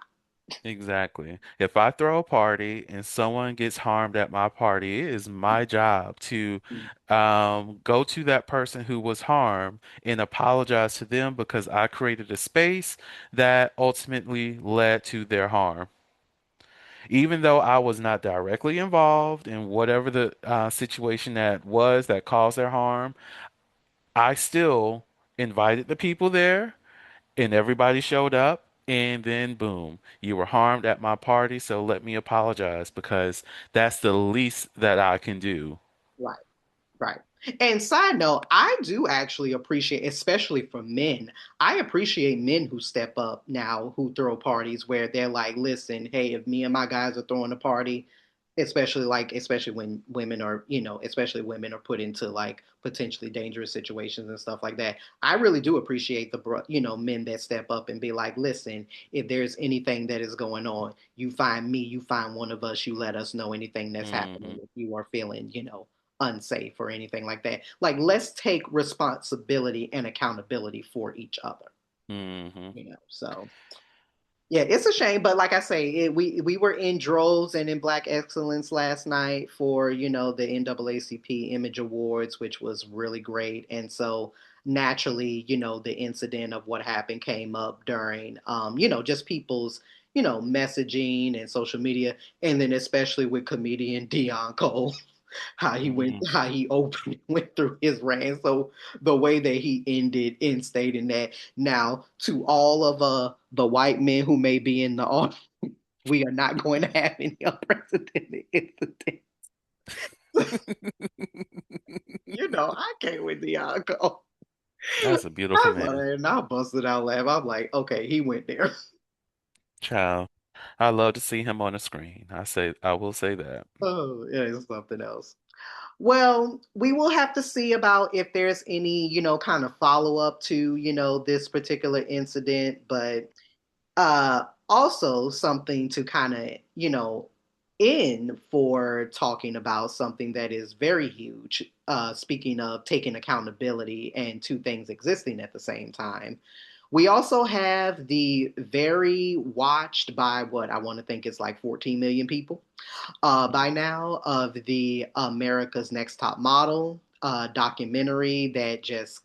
Exactly. If I throw a party and someone gets harmed at my party, it is my job to go to that person who was harmed and apologize to them because I created a space that ultimately led to their harm. Even though I was not directly involved in whatever the situation that was that caused their harm, I still invited the people there and everybody showed up. And then, boom, you were harmed at my party. So let me apologize because that's the least that I can do. Right. Right. And side note, I do actually appreciate, especially for men, I appreciate men who step up now, who throw parties where they're like, listen, hey, if me and my guys are throwing a party, especially when women are, especially women are put into like potentially dangerous situations and stuff like that. I really do appreciate men that step up and be like, listen, if there's anything that is going on, you find me, you find one of us, you let us know anything that's happening Hmm. if you are feeling, unsafe or anything like that. Like, let's take responsibility and accountability for each other, Hmm. so yeah, it's a shame, but like I say, we were in droves and in Black Excellence last night for the NAACP Image Awards, which was really great, and so naturally, the incident of what happened came up during, just people's messaging and social media, and then especially with comedian Dion Cole, Hmm. how he opened went through his rant. So the way that he ended in stating that, now to all of the white men who may be in the audience, we are not going to have any unprecedented incidents. I came with Diaco. That's a beautiful I saw man. that and I busted out laughing. I'm like, okay, he went there. Child. I love to see him on the screen. I will say that. Oh, yeah, it's something else. Well, we will have to see about if there's any, kind of follow up to, this particular incident, but also something to kind of, in for talking about something that is very huge. Speaking of taking accountability and two things existing at the same time. We also have the very watched by what I want to think is like 14 million people by now of the America's Next Top Model documentary that just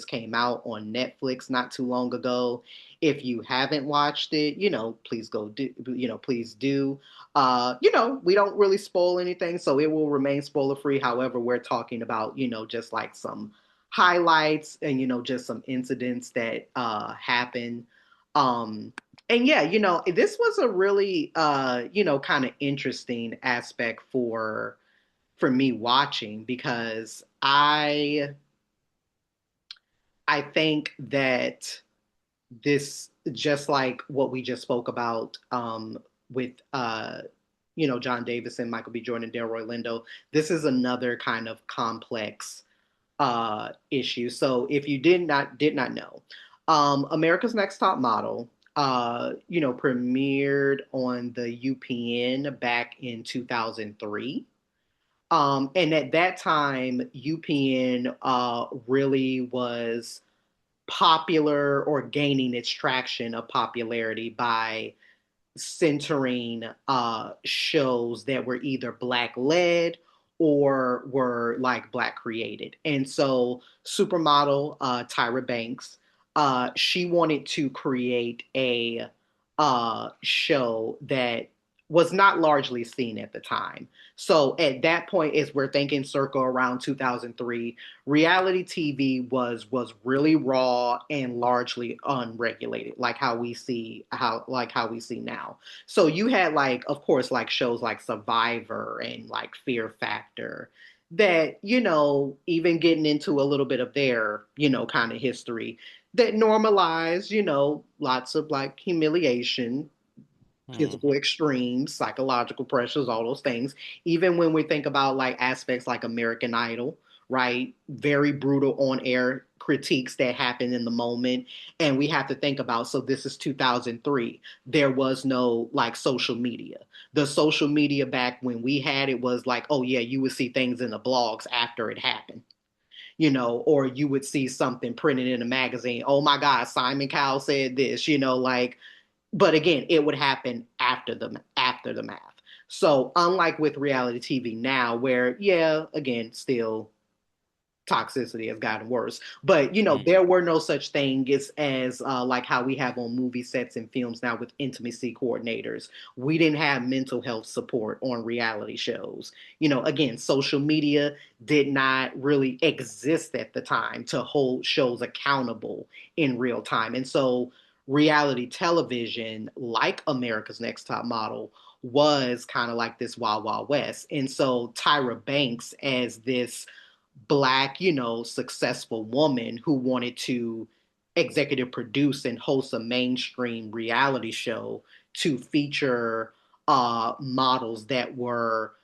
came out on Netflix not too long ago. If you haven't watched it, please go do. Please do. We don't really spoil anything, so it will remain spoiler free. However, we're talking about just like some highlights and just some incidents that happen. Um, and yeah, this was a really kind of interesting aspect for me watching because I think that this, just like what we just spoke about with John Davis and Michael B. Jordan and Delroy Lindo, this is another kind of complex issue. So if you did not know, America's Next Top Model, premiered on the UPN back in 2003. And at that time, UPN really was popular or gaining its traction of popularity by centering shows that were either black led or were like black created. And so supermodel Tyra Banks, she wanted to create a show that was not largely seen at the time. So at that point, as we're thinking circle around 2003, reality TV was really raw and largely unregulated, like how we see now. So you had like, of course, like shows like Survivor and like Fear Factor that, even getting into a little bit of their, kind of history that normalize, lots of like humiliation, physical Hmm. extremes, psychological pressures, all those things. Even when we think about like aspects like American Idol, right? Very brutal on air critiques that happen in the moment. And we have to think about, so this is 2003. There was no like social media. The social media back when we had it was like, oh yeah, you would see things in the blogs after it happened. Or you would see something printed in a magazine. Oh my God, Simon Cowell said this, like, but again, it would happen after the math. So unlike with reality TV now, where yeah, again, still toxicity has gotten worse. But Hmm. there were no such thing as like how we have on movie sets and films now with intimacy coordinators. We didn't have mental health support on reality shows. Again, social media did not really exist at the time to hold shows accountable in real time. And so reality television, like America's Next Top Model, was kind of like this wild wild west. And so Tyra Banks as this black, successful woman who wanted to executive produce and host a mainstream reality show to feature models that were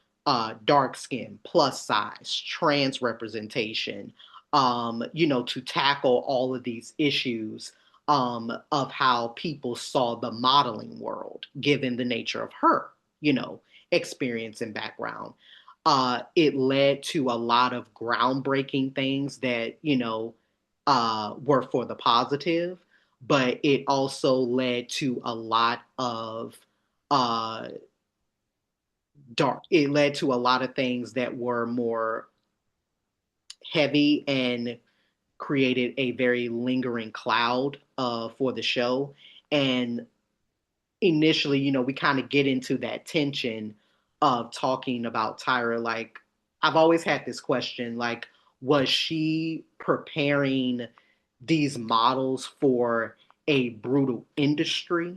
dark skin, plus size, trans representation, to tackle all of these issues of how people saw the modeling world, given the nature of her, you know, experience and background. It led to a lot of groundbreaking things that, were for the positive, but it also led to a lot of uh, dark. It led to a lot of things that were more heavy and created a very lingering cloud for the show. And initially, we kind of get into that tension of talking about Tyra. Like, I've always had this question, like, was she preparing these models for a brutal industry,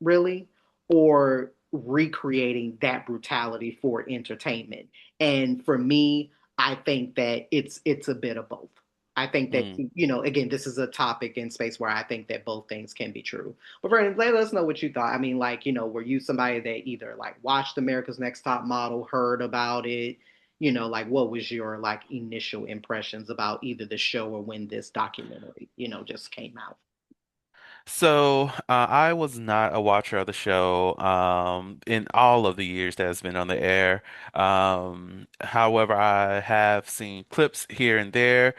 really, or recreating that brutality for entertainment? And for me, I think that it's a bit of both. I think that, Mm. again, this is a topic in space where I think that both things can be true. But Brandon, let us know what you thought. I mean, like, were you somebody that either like watched America's Next Top Model, heard about it, like what was your like initial impressions about either the show or when this documentary, just came out? So, I was not a watcher of the show in all of the years that it's been on the air. However, I have seen clips here and there.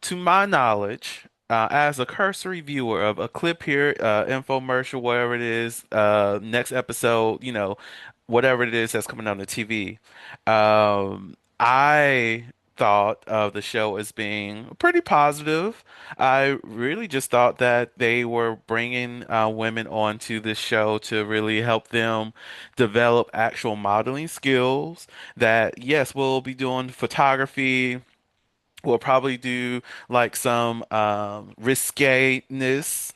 To my knowledge, as a cursory viewer of a clip here, infomercial, whatever it is, next episode, whatever it is that's coming on the TV, I thought of the show as being pretty positive. I really just thought that they were bringing women onto this show to really help them develop actual modeling skills. That, yes, we'll be doing photography. We'll probably do like some risqueness,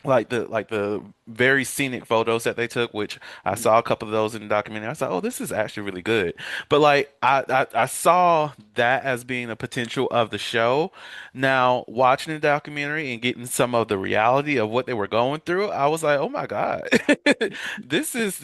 like the very scenic photos that they took, which I Mhm. saw a couple of those in the documentary. I was like, oh, this is actually really good. But like I saw that as being a potential of the show. Now, watching the documentary and getting some of the reality of what they were going through, I was like, oh my God. This is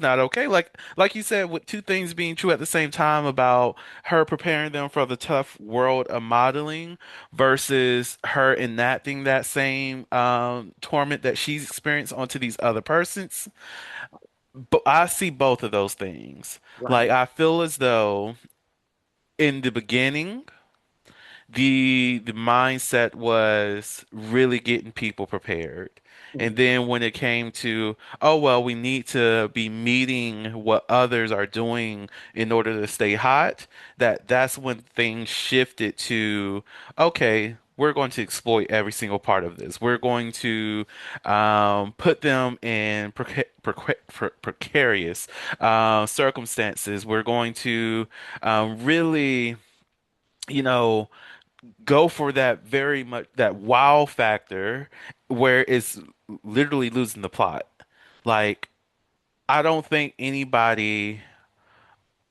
not okay. Like you said, with two things being true at the same time about her preparing them for the tough world of modeling versus her enacting that same torment that she's experienced onto these other persons. But I see both of those things. Right. Like I feel as though in the beginning, the mindset was really getting people prepared. And Mhm. then when it came to, oh well, we need to be meeting what others are doing in order to stay hot, that's when things shifted to, okay, we're going to exploit every single part of this. We're going to put them in precarious circumstances. We're going to really, you know, go for that very much that wow factor where it's literally losing the plot. Like, I don't think anybody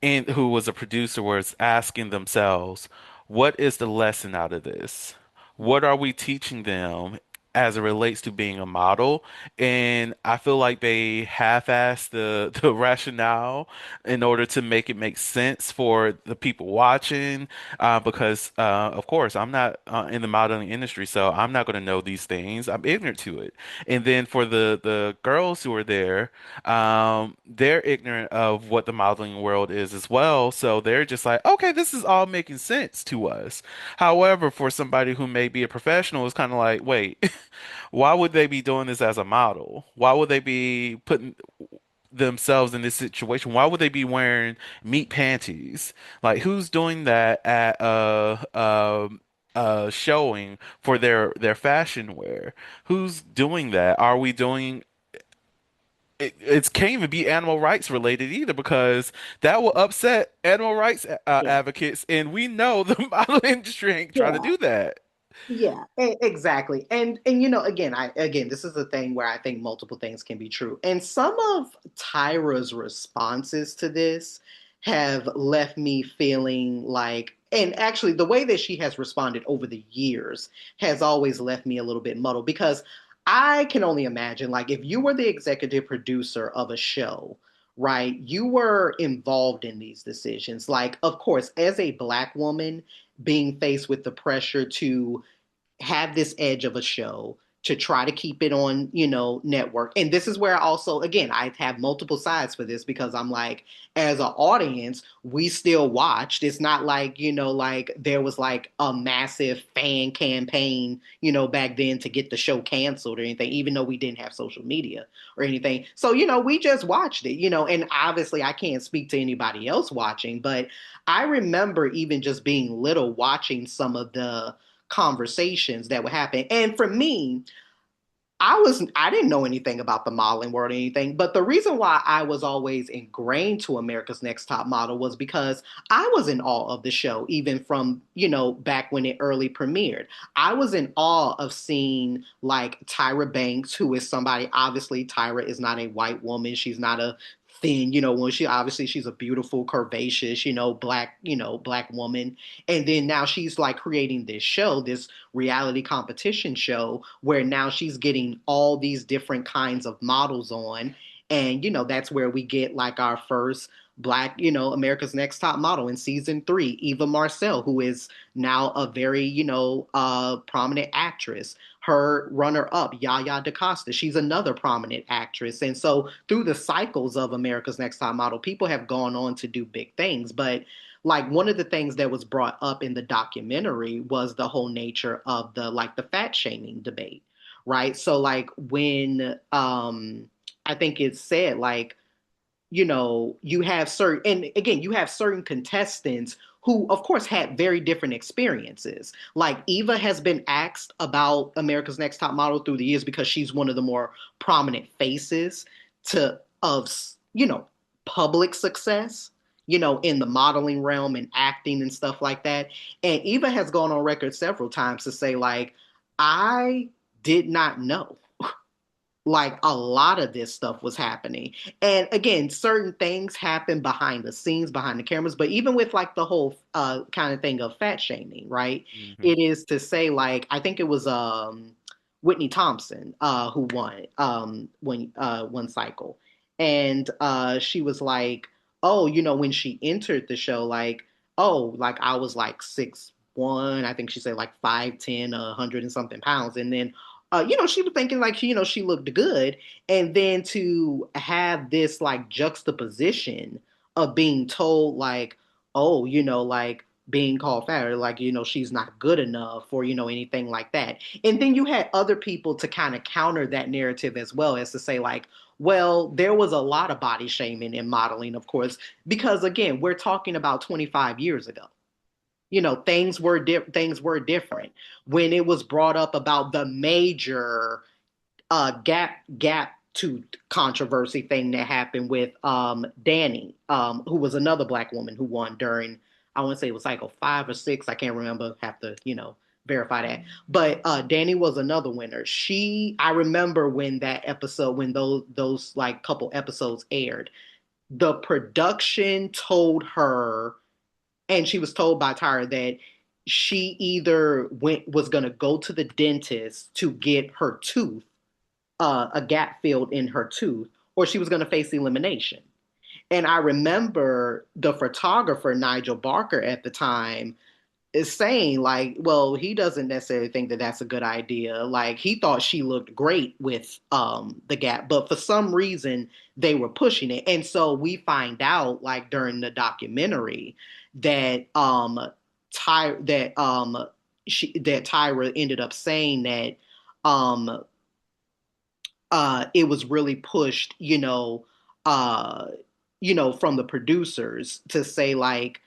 who was a producer was asking themselves, what is the lesson out of this? What are we teaching them as it relates to being a model? And I feel like they half-assed the rationale in order to make it make sense for the people watching. Because, of course, I'm not in the modeling industry, so I'm not going to know these things. I'm ignorant to it. And then for the girls who are there, they're ignorant of what the modeling world is as well. So they're just like, okay, this is all making sense to us. However, for somebody who may be a professional, it's kind of like, wait, why would they be doing this as a model? Why would they be putting themselves in this situation? Why would they be wearing meat panties? Like, who's doing that at showing for their fashion wear? Who's doing that? Are we doing it can't even be animal rights related either because that will upset animal rights Yeah. advocates, and we know the model industry ain't trying to Yeah. do that. Yeah, exactly. And again, this is the thing where I think multiple things can be true. And some of Tyra's responses to this have left me feeling like, and actually the way that she has responded over the years has always left me a little bit muddled because I can only imagine, like, if you were the executive producer of a show, right, you were involved in these decisions. Like, of course, as a Black woman, being faced with the pressure to have this edge of a show to try to keep it on, network. And this is where also, again, I have multiple sides for this because I'm like, as an audience, we still watched. It's not like, like there was like a massive fan campaign, back then to get the show canceled or anything, even though we didn't have social media or anything. So, we just watched it, and obviously I can't speak to anybody else watching, but I remember even just being little watching some of the conversations that would happen. And for me, I didn't know anything about the modeling world or anything, but the reason why I was always ingrained to America's Next Top Model was because I was in awe of the show, even from, back when it early premiered. I was in awe of seeing like Tyra Banks, who is somebody, obviously Tyra is not a white woman. She's not a thin, when she's a beautiful, curvaceous, black woman. And then now she's like creating this show, this reality competition show where now she's getting all these different kinds of models on. And, that's where we get like our first Black, America's Next Top Model in season 3, Eva Marcel, who is now a very, prominent actress. Her runner up, Yaya DaCosta, she's another prominent actress. And so through the cycles of America's Next Top Model, people have gone on to do big things. But like one of the things that was brought up in the documentary was the whole nature of the fat shaming debate, right? So like when I think it said like, you have certain, and again, you have certain contestants who, of course, had very different experiences. Like Eva has been asked about America's Next Top Model through the years because she's one of the more prominent faces to of public success, in the modeling realm and acting and stuff like that. And Eva has gone on record several times to say like, I did not know like a lot of this stuff was happening. And again, certain things happen behind the scenes, behind the cameras, but even with like the whole kind of thing of fat shaming, right? Hmm. It is to say like I think it was Whitney Thompson who won when one cycle. And she was like, "Oh, when she entered the show like, oh, like I was like 6'1", I think she said like 5'10", 100 and something pounds." And then she was thinking like, she looked good. And then to have this like juxtaposition of being told like, oh, like being called fat or like, she's not good enough or, anything like that. And then you had other people to kind of counter that narrative as well as to say like, well, there was a lot of body shaming in modeling, of course, because again, we're talking about 25 years ago. Things were different when it was brought up about the major gap to controversy thing that happened with Danny, who was another black woman who won during, I want to say it was cycle 5 or 6, I can't remember, have to verify that. But Danny was another winner. I remember when that episode, when those like couple episodes aired, the production told her, and she was told by Tyra that she either was going to go to the dentist to get her tooth, a gap filled in her tooth, or she was going to face elimination. And I remember the photographer Nigel Barker at the time is saying like, well, he doesn't necessarily think that that's a good idea. Like he thought she looked great with the gap, but for some reason they were pushing it. And so we find out like during the documentary that that Tyra ended up saying that um it was really pushed, from the producers to say like,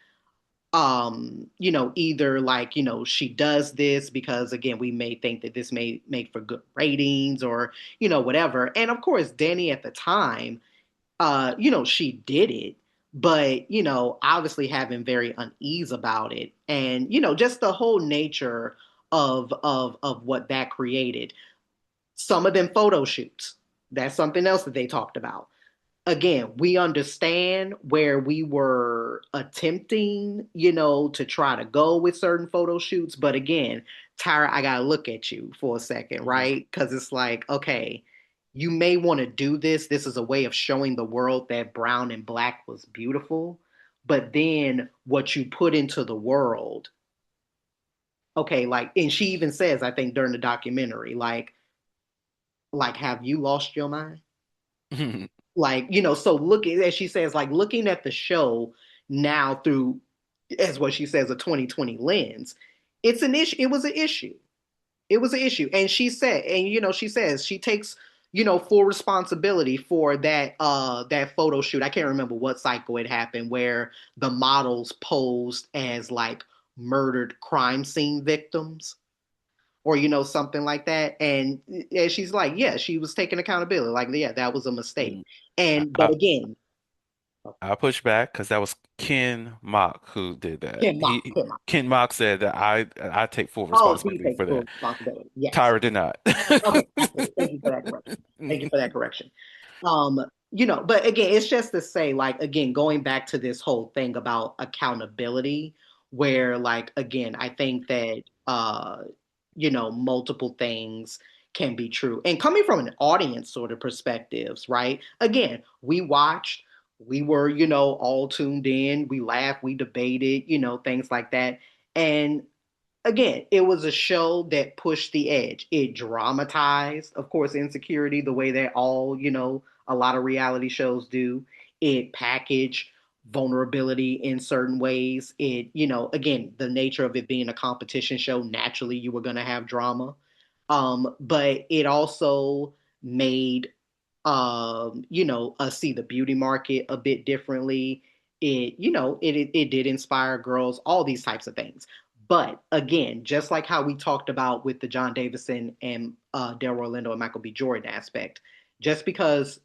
either like, she does this because again, we may think that this may make for good ratings or, whatever. And of course, Danny at the time, she did it, but, obviously having very unease about it. And, just the whole nature of what that created. Some of them photo shoots. That's something else that they talked about. Again, we understand where we were attempting, to try to go with certain photo shoots. But again, Tyra, I gotta look at you for a second, Mhm. right? Because it's like, okay, you may want to do this. This is a way of showing the world that brown and black was beautiful. But then what you put into the world, okay, like, and she even says, I think during the documentary, like, have you lost your mind? Like, so looking, as she says, like looking at the show now through, as what she says, a 2020 lens, it's an issue. It was an issue. It was an issue. And she said, and she says she takes, full responsibility for that photo shoot. I can't remember what cycle it happened where the models posed as like murdered crime scene victims or something like that. And she's like, yeah, she was taking accountability. Like, yeah, that was a mistake. Mm. And but I, again, I push back because that was Ken Mock who did that. Kim Mock, Kim Mock. Ken Mock said that I take full Oh, he responsibility takes for full that. responsibility. Yes. Tyra did not. Okay, absolutely. Thank you for that correction. Thank you for that correction. But again, it's just to say, like, again, going back to this whole thing about accountability, where, like, again, I think that, multiple things can be true. And coming from an audience sort of perspectives, right? Again, we watched, we were, all tuned in, we laughed, we debated, things like that. And again, it was a show that pushed the edge. It dramatized, of course, insecurity the way that all, a lot of reality shows do. It packaged vulnerability in certain ways. It, again, the nature of it being a competition show, naturally you were going to have drama. But it also made us see the beauty market a bit differently. It did inspire girls, all these types of things. But again, just like how we talked about with the John Davison and Delroy Orlando and Michael B. Jordan aspect, just because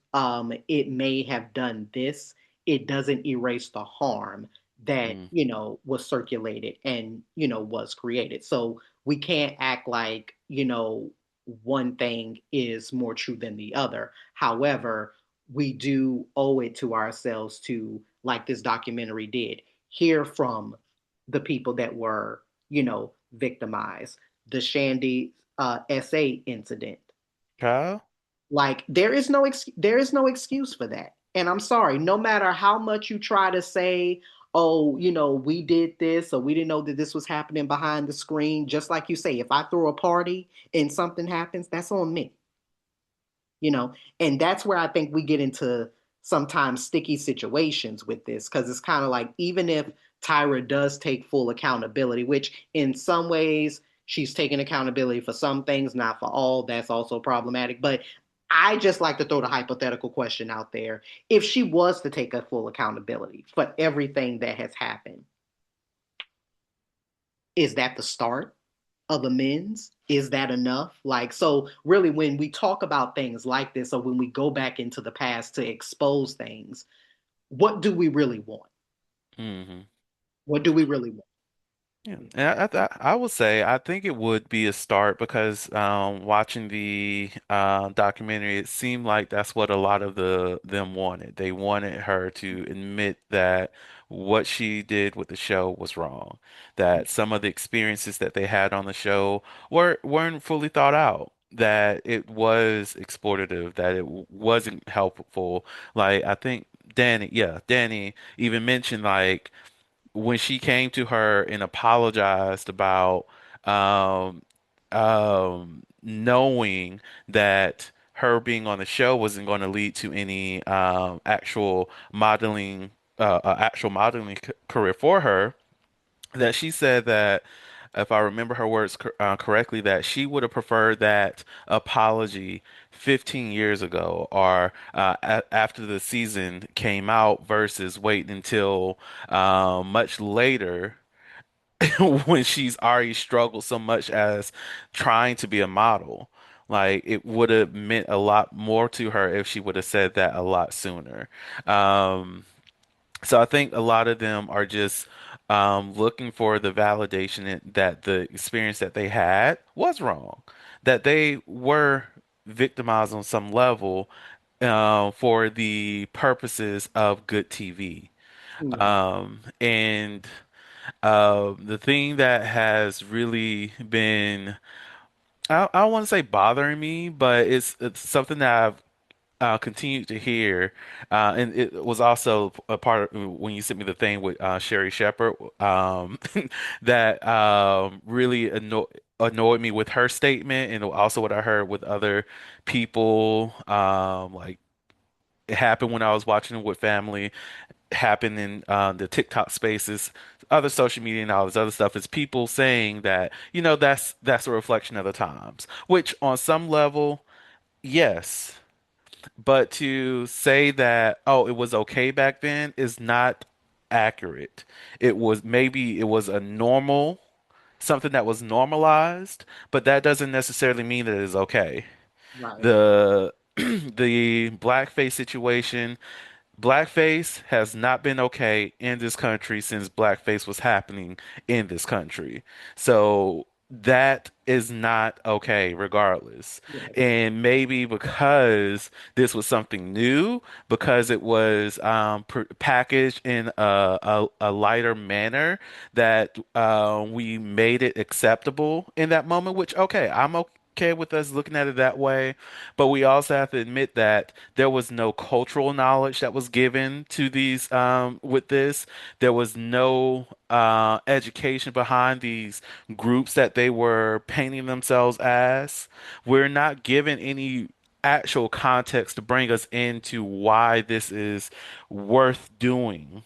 it may have done this, it doesn't erase the harm that Mm. was circulated and was created. So we can't act like one thing is more true than the other. However, we do owe it to ourselves to, like this documentary did, hear from the people that were, victimized. The Shandy SA incident. Kyle? Like there is no excuse for that. And I'm sorry, no matter how much you try to say, oh, we did this or we didn't know that this was happening behind the screen, just like you say, if I throw a party and something happens, that's on me you know and that's where I think we get into sometimes sticky situations with this, because it's kind of like, even if Tyra does take full accountability, which in some ways she's taking accountability for some things, not for all, that's also problematic. But I just like to throw the hypothetical question out there: if she was to take a full accountability for everything that has happened, is that the start of amends? Is that enough? Like, so really, when we talk about things like this, or when we go back into the past to expose things, what do we really want? Hmm. What do we really want? Yeah, and I would say I think it would be a start because watching the documentary, it seemed like that's what a lot of them wanted. They wanted her to admit that what she did with the show was wrong, that some of the experiences that they had on the show weren't fully thought out, that it was exploitative, that it wasn't helpful. Like I think Danny even mentioned like when she came to her and apologized about um knowing that her being on the show wasn't going to lead to any actual modeling career for her, that she said that if I remember her words correctly, that she would have preferred that apology 15 years ago or after the season came out versus waiting until much later when she's already struggled so much as trying to be a model. Like it would have meant a lot more to her if she would have said that a lot sooner. Um, so I think a lot of them are just looking for the validation that the experience that they had was wrong, that they were victimized on some level for the purposes of good TV. Mm-hmm. And The thing that has really been, I don't want to say bothering me, but it's something that I've continued to hear, and it was also a part of when you sent me the thing with Sherry Shepherd, that really annoyed me with her statement, and also what I heard with other people. Like it happened when I was watching it with family, happened in the TikTok spaces, other social media, and all this other stuff. Is people saying that that's a reflection of the times, which on some level, yes. But to say that, oh, it was okay back then is not accurate. Maybe it was a normal, something that was normalized, but that doesn't necessarily mean that it's okay. Right. The the blackface situation, blackface has not been okay in this country since blackface was happening in this country. So that is not okay, regardless. Right. And maybe because this was something new, because it was packaged in a lighter manner, that we made it acceptable in that moment, which, okay, I'm okay with us looking at it that way. But we also have to admit that there was no cultural knowledge that was given to these with this. There was no education behind these groups that they were painting themselves as. We're not given any actual context to bring us into why this is worth doing,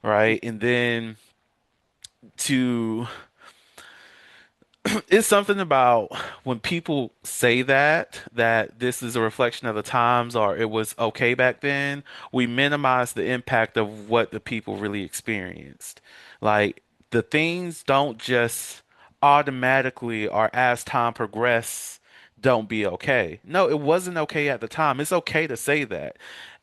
right? And then to it's something about when people say that this is a reflection of the times or it was okay back then, we minimize the impact of what the people really experienced. Like the things don't just automatically or as time progress don't be okay. No, it wasn't okay at the time. It's okay to say that.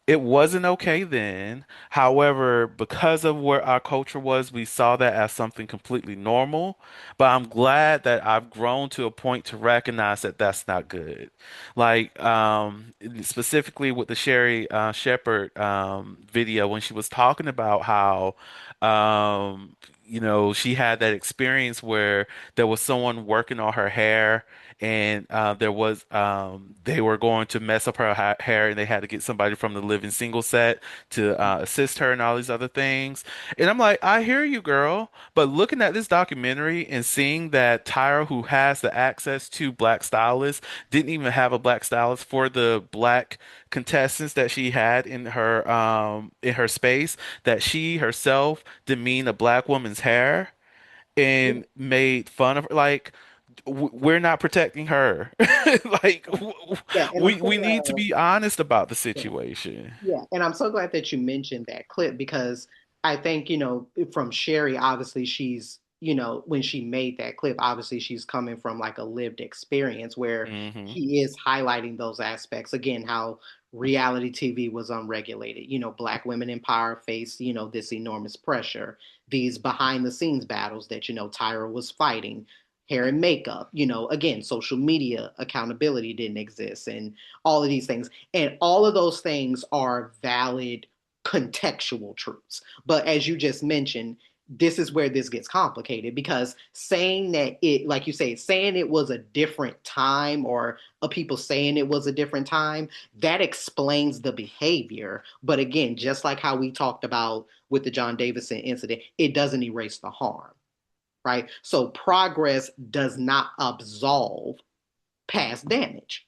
It wasn't okay then. However, because of where our culture was, we saw that as something completely normal. But I'm glad that I've grown to a point to recognize that that's not good. Like, specifically with the Sherry Shepherd video, when she was talking about how, she had that experience where there was someone working on her hair and they were going to mess up her hair and they had to get somebody from the living single set to assist her and all these other things. And I'm like, I hear you, girl. But looking at this documentary and seeing that Tyra, who has the access to black stylists, didn't even have a black stylist for the black contestants that she had in her space, that she herself demeaned a black woman's hair and made fun of her. Like we're not protecting her. Like Yeah, and I'm we so need to glad. be honest about the Yeah. situation. Yeah, and I'm so glad that you mentioned that clip because I think, from Sherry, obviously she's, when she made that clip, obviously she's coming from like a lived experience where Hmm. he is highlighting those aspects. Again, how reality TV was unregulated. Black women in power face, this enormous pressure, these behind the scenes battles that, Tyra was fighting, hair and makeup, again, social media accountability didn't exist and all of these things. And all of those things are valid contextual truths. But as you just mentioned, this is where this gets complicated because saying that it, like you say, saying it was a different time or people saying it was a different time, that explains the behavior. But again, just like how we talked about with the John Davison incident, it doesn't erase the harm, right? So progress does not absolve past damage,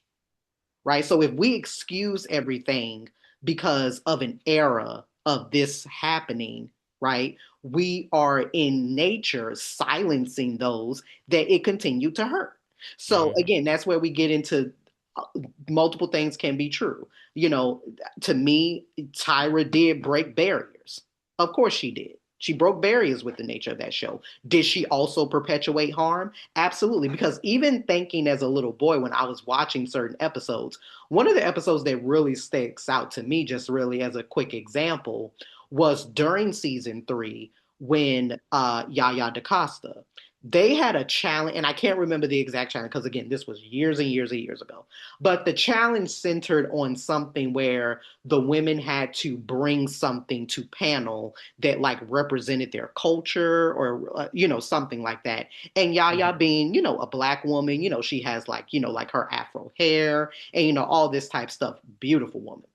right? So if we excuse everything because of an era of this happening, right, we are in nature silencing those that it continued to hurt. So Hmm. again, that's where we get into uh, multiple things can be true. You know, to me, Tyra did break barriers. Of course she did. She broke barriers with the nature of that show. Did she also perpetuate harm? Absolutely. Because even thinking as a little boy when I was watching certain episodes, one of the episodes that really sticks out to me, just really as a quick example, was during season 3 when Yaya DaCosta, they had a challenge, and I can't remember the exact challenge because again, this was years and years and years ago. But the challenge centered on something where the women had to bring something to panel that like represented their culture or something like that. And Yaya Mhm. being a black woman, she has like like her afro hair and all this type stuff. Beautiful woman.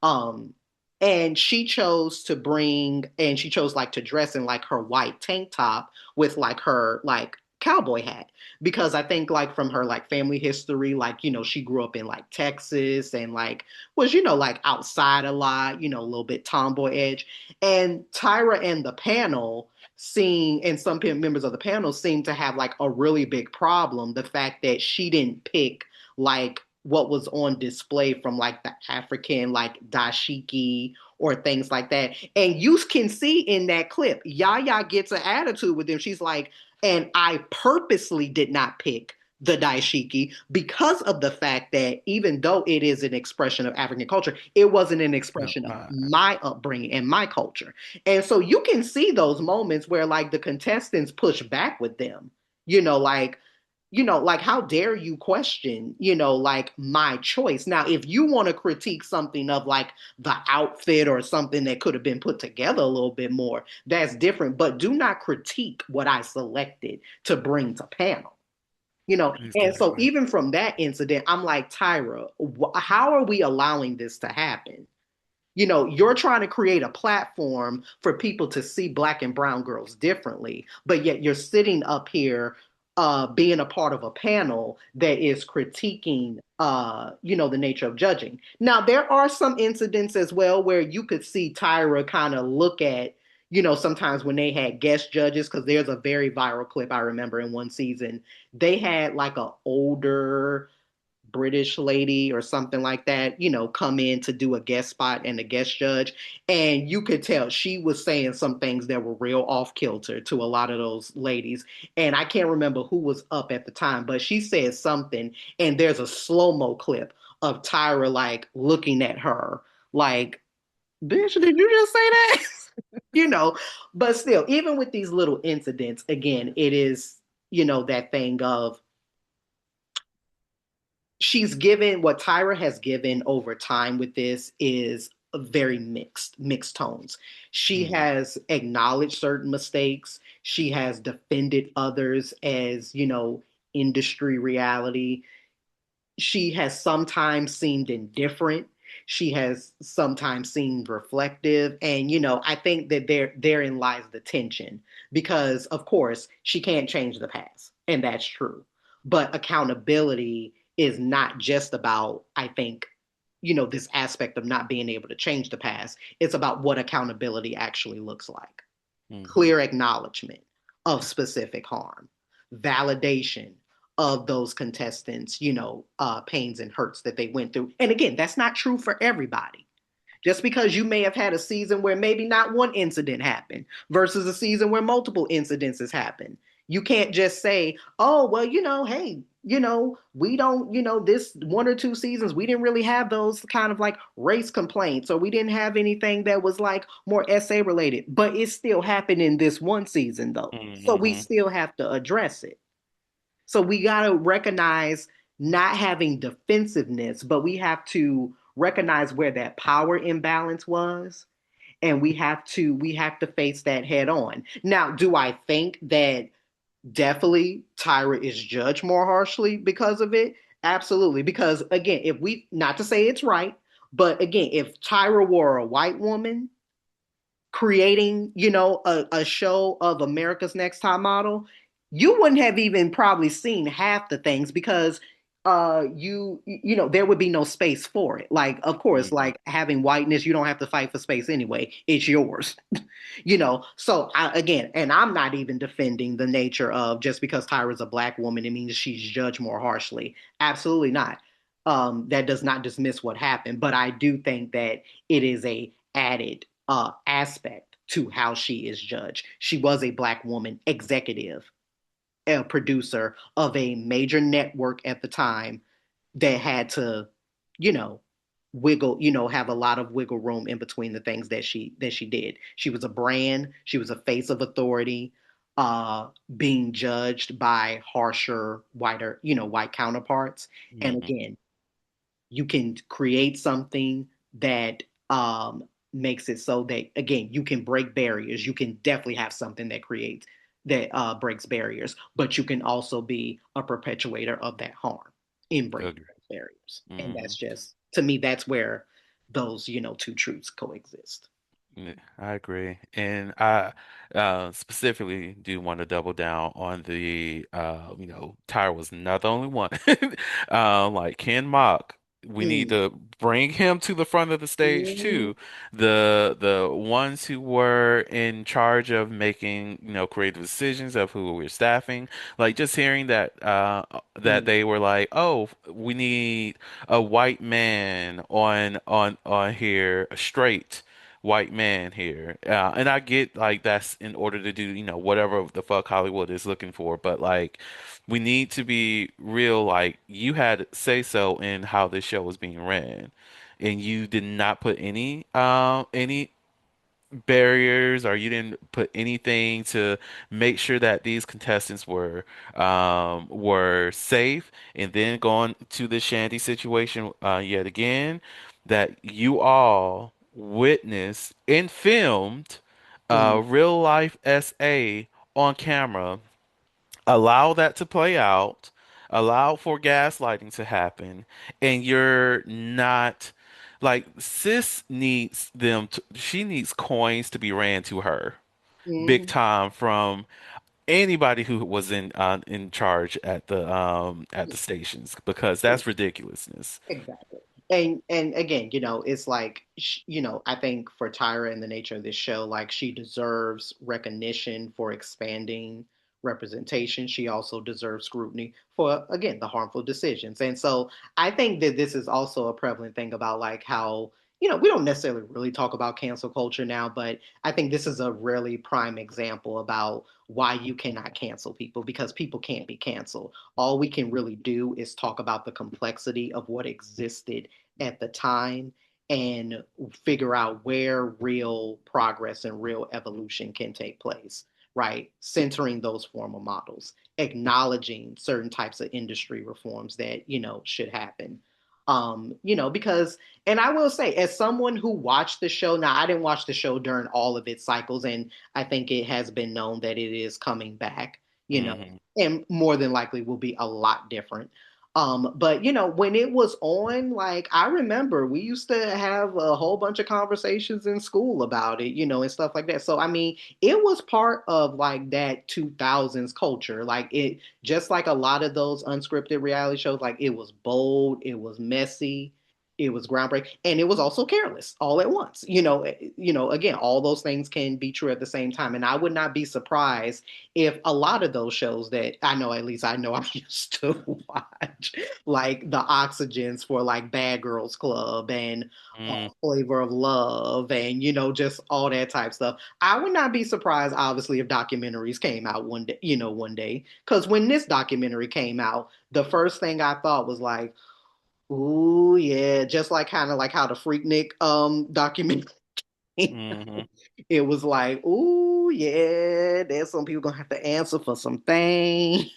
Um, and she chose like to dress in like her white tank top with like her like cowboy hat because I think like from her like family history, like, she grew up in like Texas and like was, like outside a lot, a little bit tomboy edge. And Tyra and the panel seeing and some members of the panel seem to have like a really big problem. The fact that she didn't pick like what was on display from like the African like dashiki or things like that. And you can see in that clip, Yaya gets an attitude with them. She's like, and I purposely did not pick the daishiki because of the fact that even though it is an expression of African culture, it wasn't an No, expression of my, my upbringing and my culture. And so you can see those moments where like the contestants push back with them, like like how dare you question, like my choice. Now, if you want to critique something of like the outfit or something that could have been put together a little bit more, that's different. But do not critique what I selected to bring to panel. And so exactly. even from that incident, I'm like, Tyra, how are we allowing this to happen? You're trying to create a platform for people to see black and brown girls differently, but yet you're sitting up here being a part of a panel that is critiquing the nature of judging. Now there are some incidents as well where you could see Tyra kind of look at sometimes when they had guest judges, because there's a very viral clip I remember in one season. They had like a older British lady or something like that, come in to do a guest spot and a guest judge. And you could tell she was saying some things that were real off kilter to a lot of those ladies. And I can't remember who was up at the time, but she said something. And there's a slow mo clip of Tyra like looking at her like, bitch, did you just say that? you know, but still, even with these little incidents, again, it is, that thing of she's given what Tyra has given over time with this is very mixed tones. She Mm, has acknowledged certain mistakes. She has defended others as, industry reality. She has sometimes seemed indifferent. She has sometimes seemed reflective. And, I think that therein lies the tension because, of course, she can't change the past. And that's true. But accountability is not just about, I think, this aspect of not being able to change the past. It's about what accountability actually looks like. mhm. Clear acknowledgement of specific harm, validation of those contestants, pains and hurts that they went through. And again, that's not true for everybody. Just because you may have had a season where maybe not one incident happened versus a season where multiple incidences happen. You can't just say, oh, well, hey, we don't, this one or two seasons, we didn't really have those kind of like race complaints, or we didn't have anything that was like more essay related, but it still happened in this one season though. So we Mhm. still have to address it. So we got to recognize not having defensiveness, but we have to recognize where that power imbalance was, and we have to face that head on. Now, do I think that definitely Tyra is judged more harshly because of it? Absolutely, because again, if we, not to say it's right, but again, if Tyra were a white woman creating, a show of America's Next Top Model, you wouldn't have even probably seen half the things because there would be no space for it. Like, of course, Mhm. like having whiteness, you don't have to fight for space anyway. It's yours. So again, and I'm not even defending the nature of just because Tyra's a black woman, it means she's judged more harshly. Absolutely not. That does not dismiss what happened, but I do think that it is a added aspect to how she is judged. She was a black woman executive, a producer of a major network at the time that had to, you know, have a lot of wiggle room in between the things that she did. She was a brand, she was a face of authority. uh being judged by harsher, whiter, white counterparts. And Hmm. again, you can create something that makes it so that again you can break barriers. You can definitely have something that creates that breaks barriers, but you can also be a perpetuator of that harm in breaking Agree. those barriers. And Hmm. that's just, to me, that's where those two truths coexist. Yeah, I agree. And I specifically do want to double down on the Tyra was not the only one. Like Ken Mock, we need Mm, to bring him to the front of the stage mm, too. The ones who were in charge of making, creative decisions of who we're staffing, like just hearing that mm, they were like, "Oh, we need a white man on here, straight." White man here. And I get like that's in order to do, whatever the fuck Hollywood is looking for, but like we need to be real, like you had say so in how this show was being ran. And you did not put any barriers or you didn't put anything to make sure that these contestants were safe and then going to the shanty situation yet again that you all witnessed and filmed mm, real life SA on camera, allow that to play out, allow for gaslighting to happen, and you're not like sis needs she needs coins to be ran to her big mm. time from anybody who was in charge at the stations because that's ridiculousness. Exactly. And again, it's like I think for Tyra and the nature of this show, like she deserves recognition for expanding representation. She also deserves scrutiny for again the harmful decisions. And so I think that this is also a prevalent thing about like how we don't necessarily really talk about cancel culture now, but I think this is a really prime example about why you cannot cancel people because people can't be canceled. All we can really do is talk about the complexity of what existed at the time and figure out where real progress and real evolution can take place, right? Centering those formal models, acknowledging certain types of industry reforms that, should happen. Because, and I will say, as someone who watched the show, now I didn't watch the show during all of its cycles, and I think it has been known that it is coming back, Hmm. and more than likely will be a lot different. But when it was on, like I remember we used to have a whole bunch of conversations in school about it, and stuff like that. So I mean, it was part of like that 2000s culture. Like it just like a lot of those unscripted reality shows, like it was bold, it was messy, it was groundbreaking, and it was also careless all at once. Again, all those things can be true at the same time. And I would not be surprised if a lot of those shows that I know, at least I know I used to watch, like the Oxygens for like Bad Girls Club and Flavor of Love and, just all that type stuff. I would not be surprised, obviously, if documentaries came out one day, one day. Because when this documentary came out, the first thing I thought was like, ooh, yeah, just like kind of like how the Freaknik documentary Hmm. it was like, ooh, yeah, there's some people gonna have to answer for some things.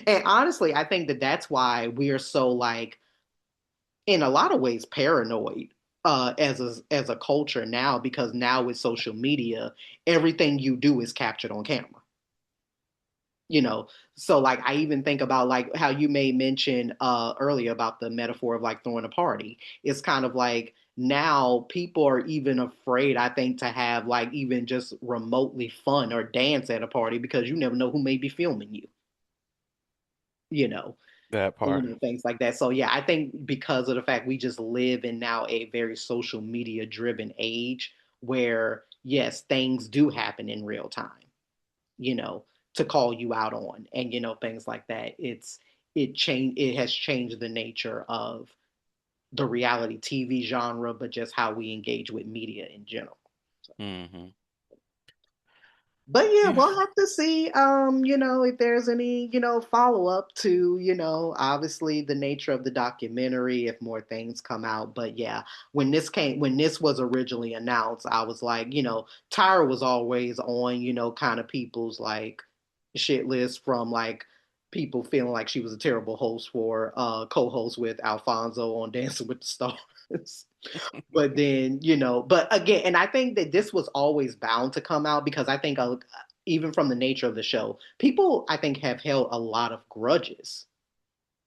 And honestly, I think that that's why we are so like, in a lot of ways, paranoid as a culture now, because now with social media, everything you do is captured on camera you know so like I even think about like how you made mention earlier about the metaphor of like throwing a party. It's kind of like now people are even afraid, I think, to have like even just remotely fun or dance at a party because you never know who may be filming you you know That part. things like that. So yeah, I think because of the fact we just live in now a very social media driven age where yes, things do happen in real time, you know, to call you out on and things like that. It has changed the nature of the reality TV genre, but just how we engage with media in general. So, Hmm. But yeah, Yeah. we'll have to see, if there's any, follow up to, obviously the nature of the documentary, if more things come out. But yeah, when this was originally announced, I was like, Tyra was always on, kind of people's like shit list from like people feeling like she was a terrible host for co-host with Alfonso on Dancing with the Stars. But then, but again, and I think that this was always bound to come out because I think even from the nature of the show, people I think have held a lot of grudges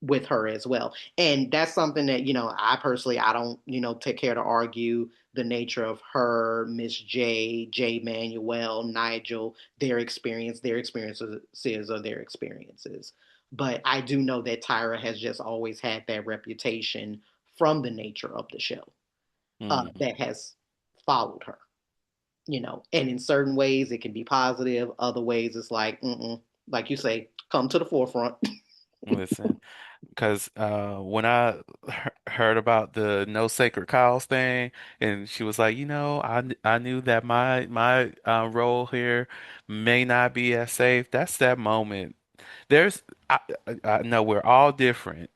with her as well. And that's something that, I personally, I don't, take care to argue the nature of her, Miss J Manuel, Nigel, their experiences are their experiences. But I do know that Tyra has just always had that reputation from the nature of the show Hmm. that has followed her, and in certain ways it can be positive, other ways it's like, mm-mm, like you say, come to the forefront. Listen, because when I heard about the no sacred cows thing, and she was like, I knew that my role here may not be as safe. That's that moment. There's I know we're all different,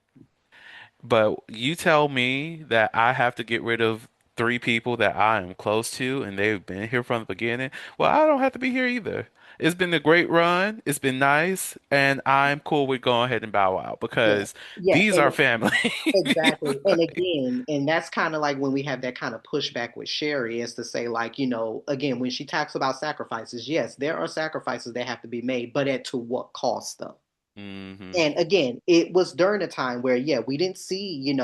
but you tell me that I have to get rid of three people that I am close to and they've been here from the beginning. Well, I don't have to be here either. It's been a great run. It's been nice, and I'm cool with going ahead and bow out Yeah, because yeah, these and are family. exactly. And again, and that's kind of like when we have that kind of pushback with Sherry is to say, like, again, when she talks about sacrifices, yes, there are sacrifices that have to be made, but at to what cost, though? Hmm. And again, it was during a time where, yeah, we didn't see,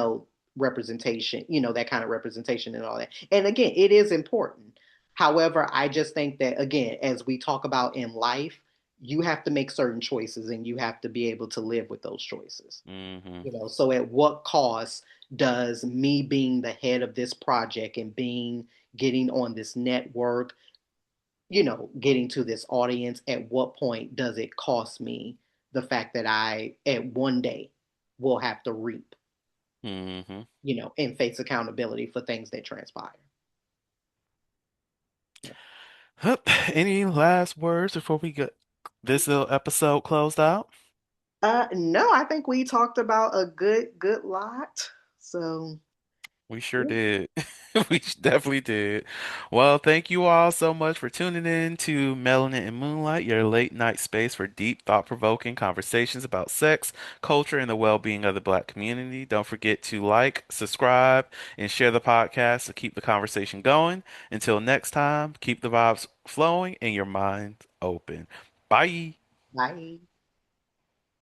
representation, that kind of representation and all that. And again, it is important. However, I just think that, again, as we talk about in life, you have to make certain choices and you have to be able to live with those choices. Hmm. So at what cost does me being the head of this project and getting on this network, getting to this audience, at what point does it cost me the fact that I, at one day, will have to reap, Hmm. and face accountability for things that transpire? Any last words before we get this little episode closed out? No, I think we talked about a good lot. So, We sure yeah. did. We definitely did. Well, thank you all so much for tuning in to Melanin and Moonlight, your late night space for deep, thought-provoking conversations about sex, culture, and the well-being of the Black community. Don't forget to like, subscribe, and share the podcast to keep the conversation going. Until next time, keep the vibes flowing and your mind open. Bye. Bye.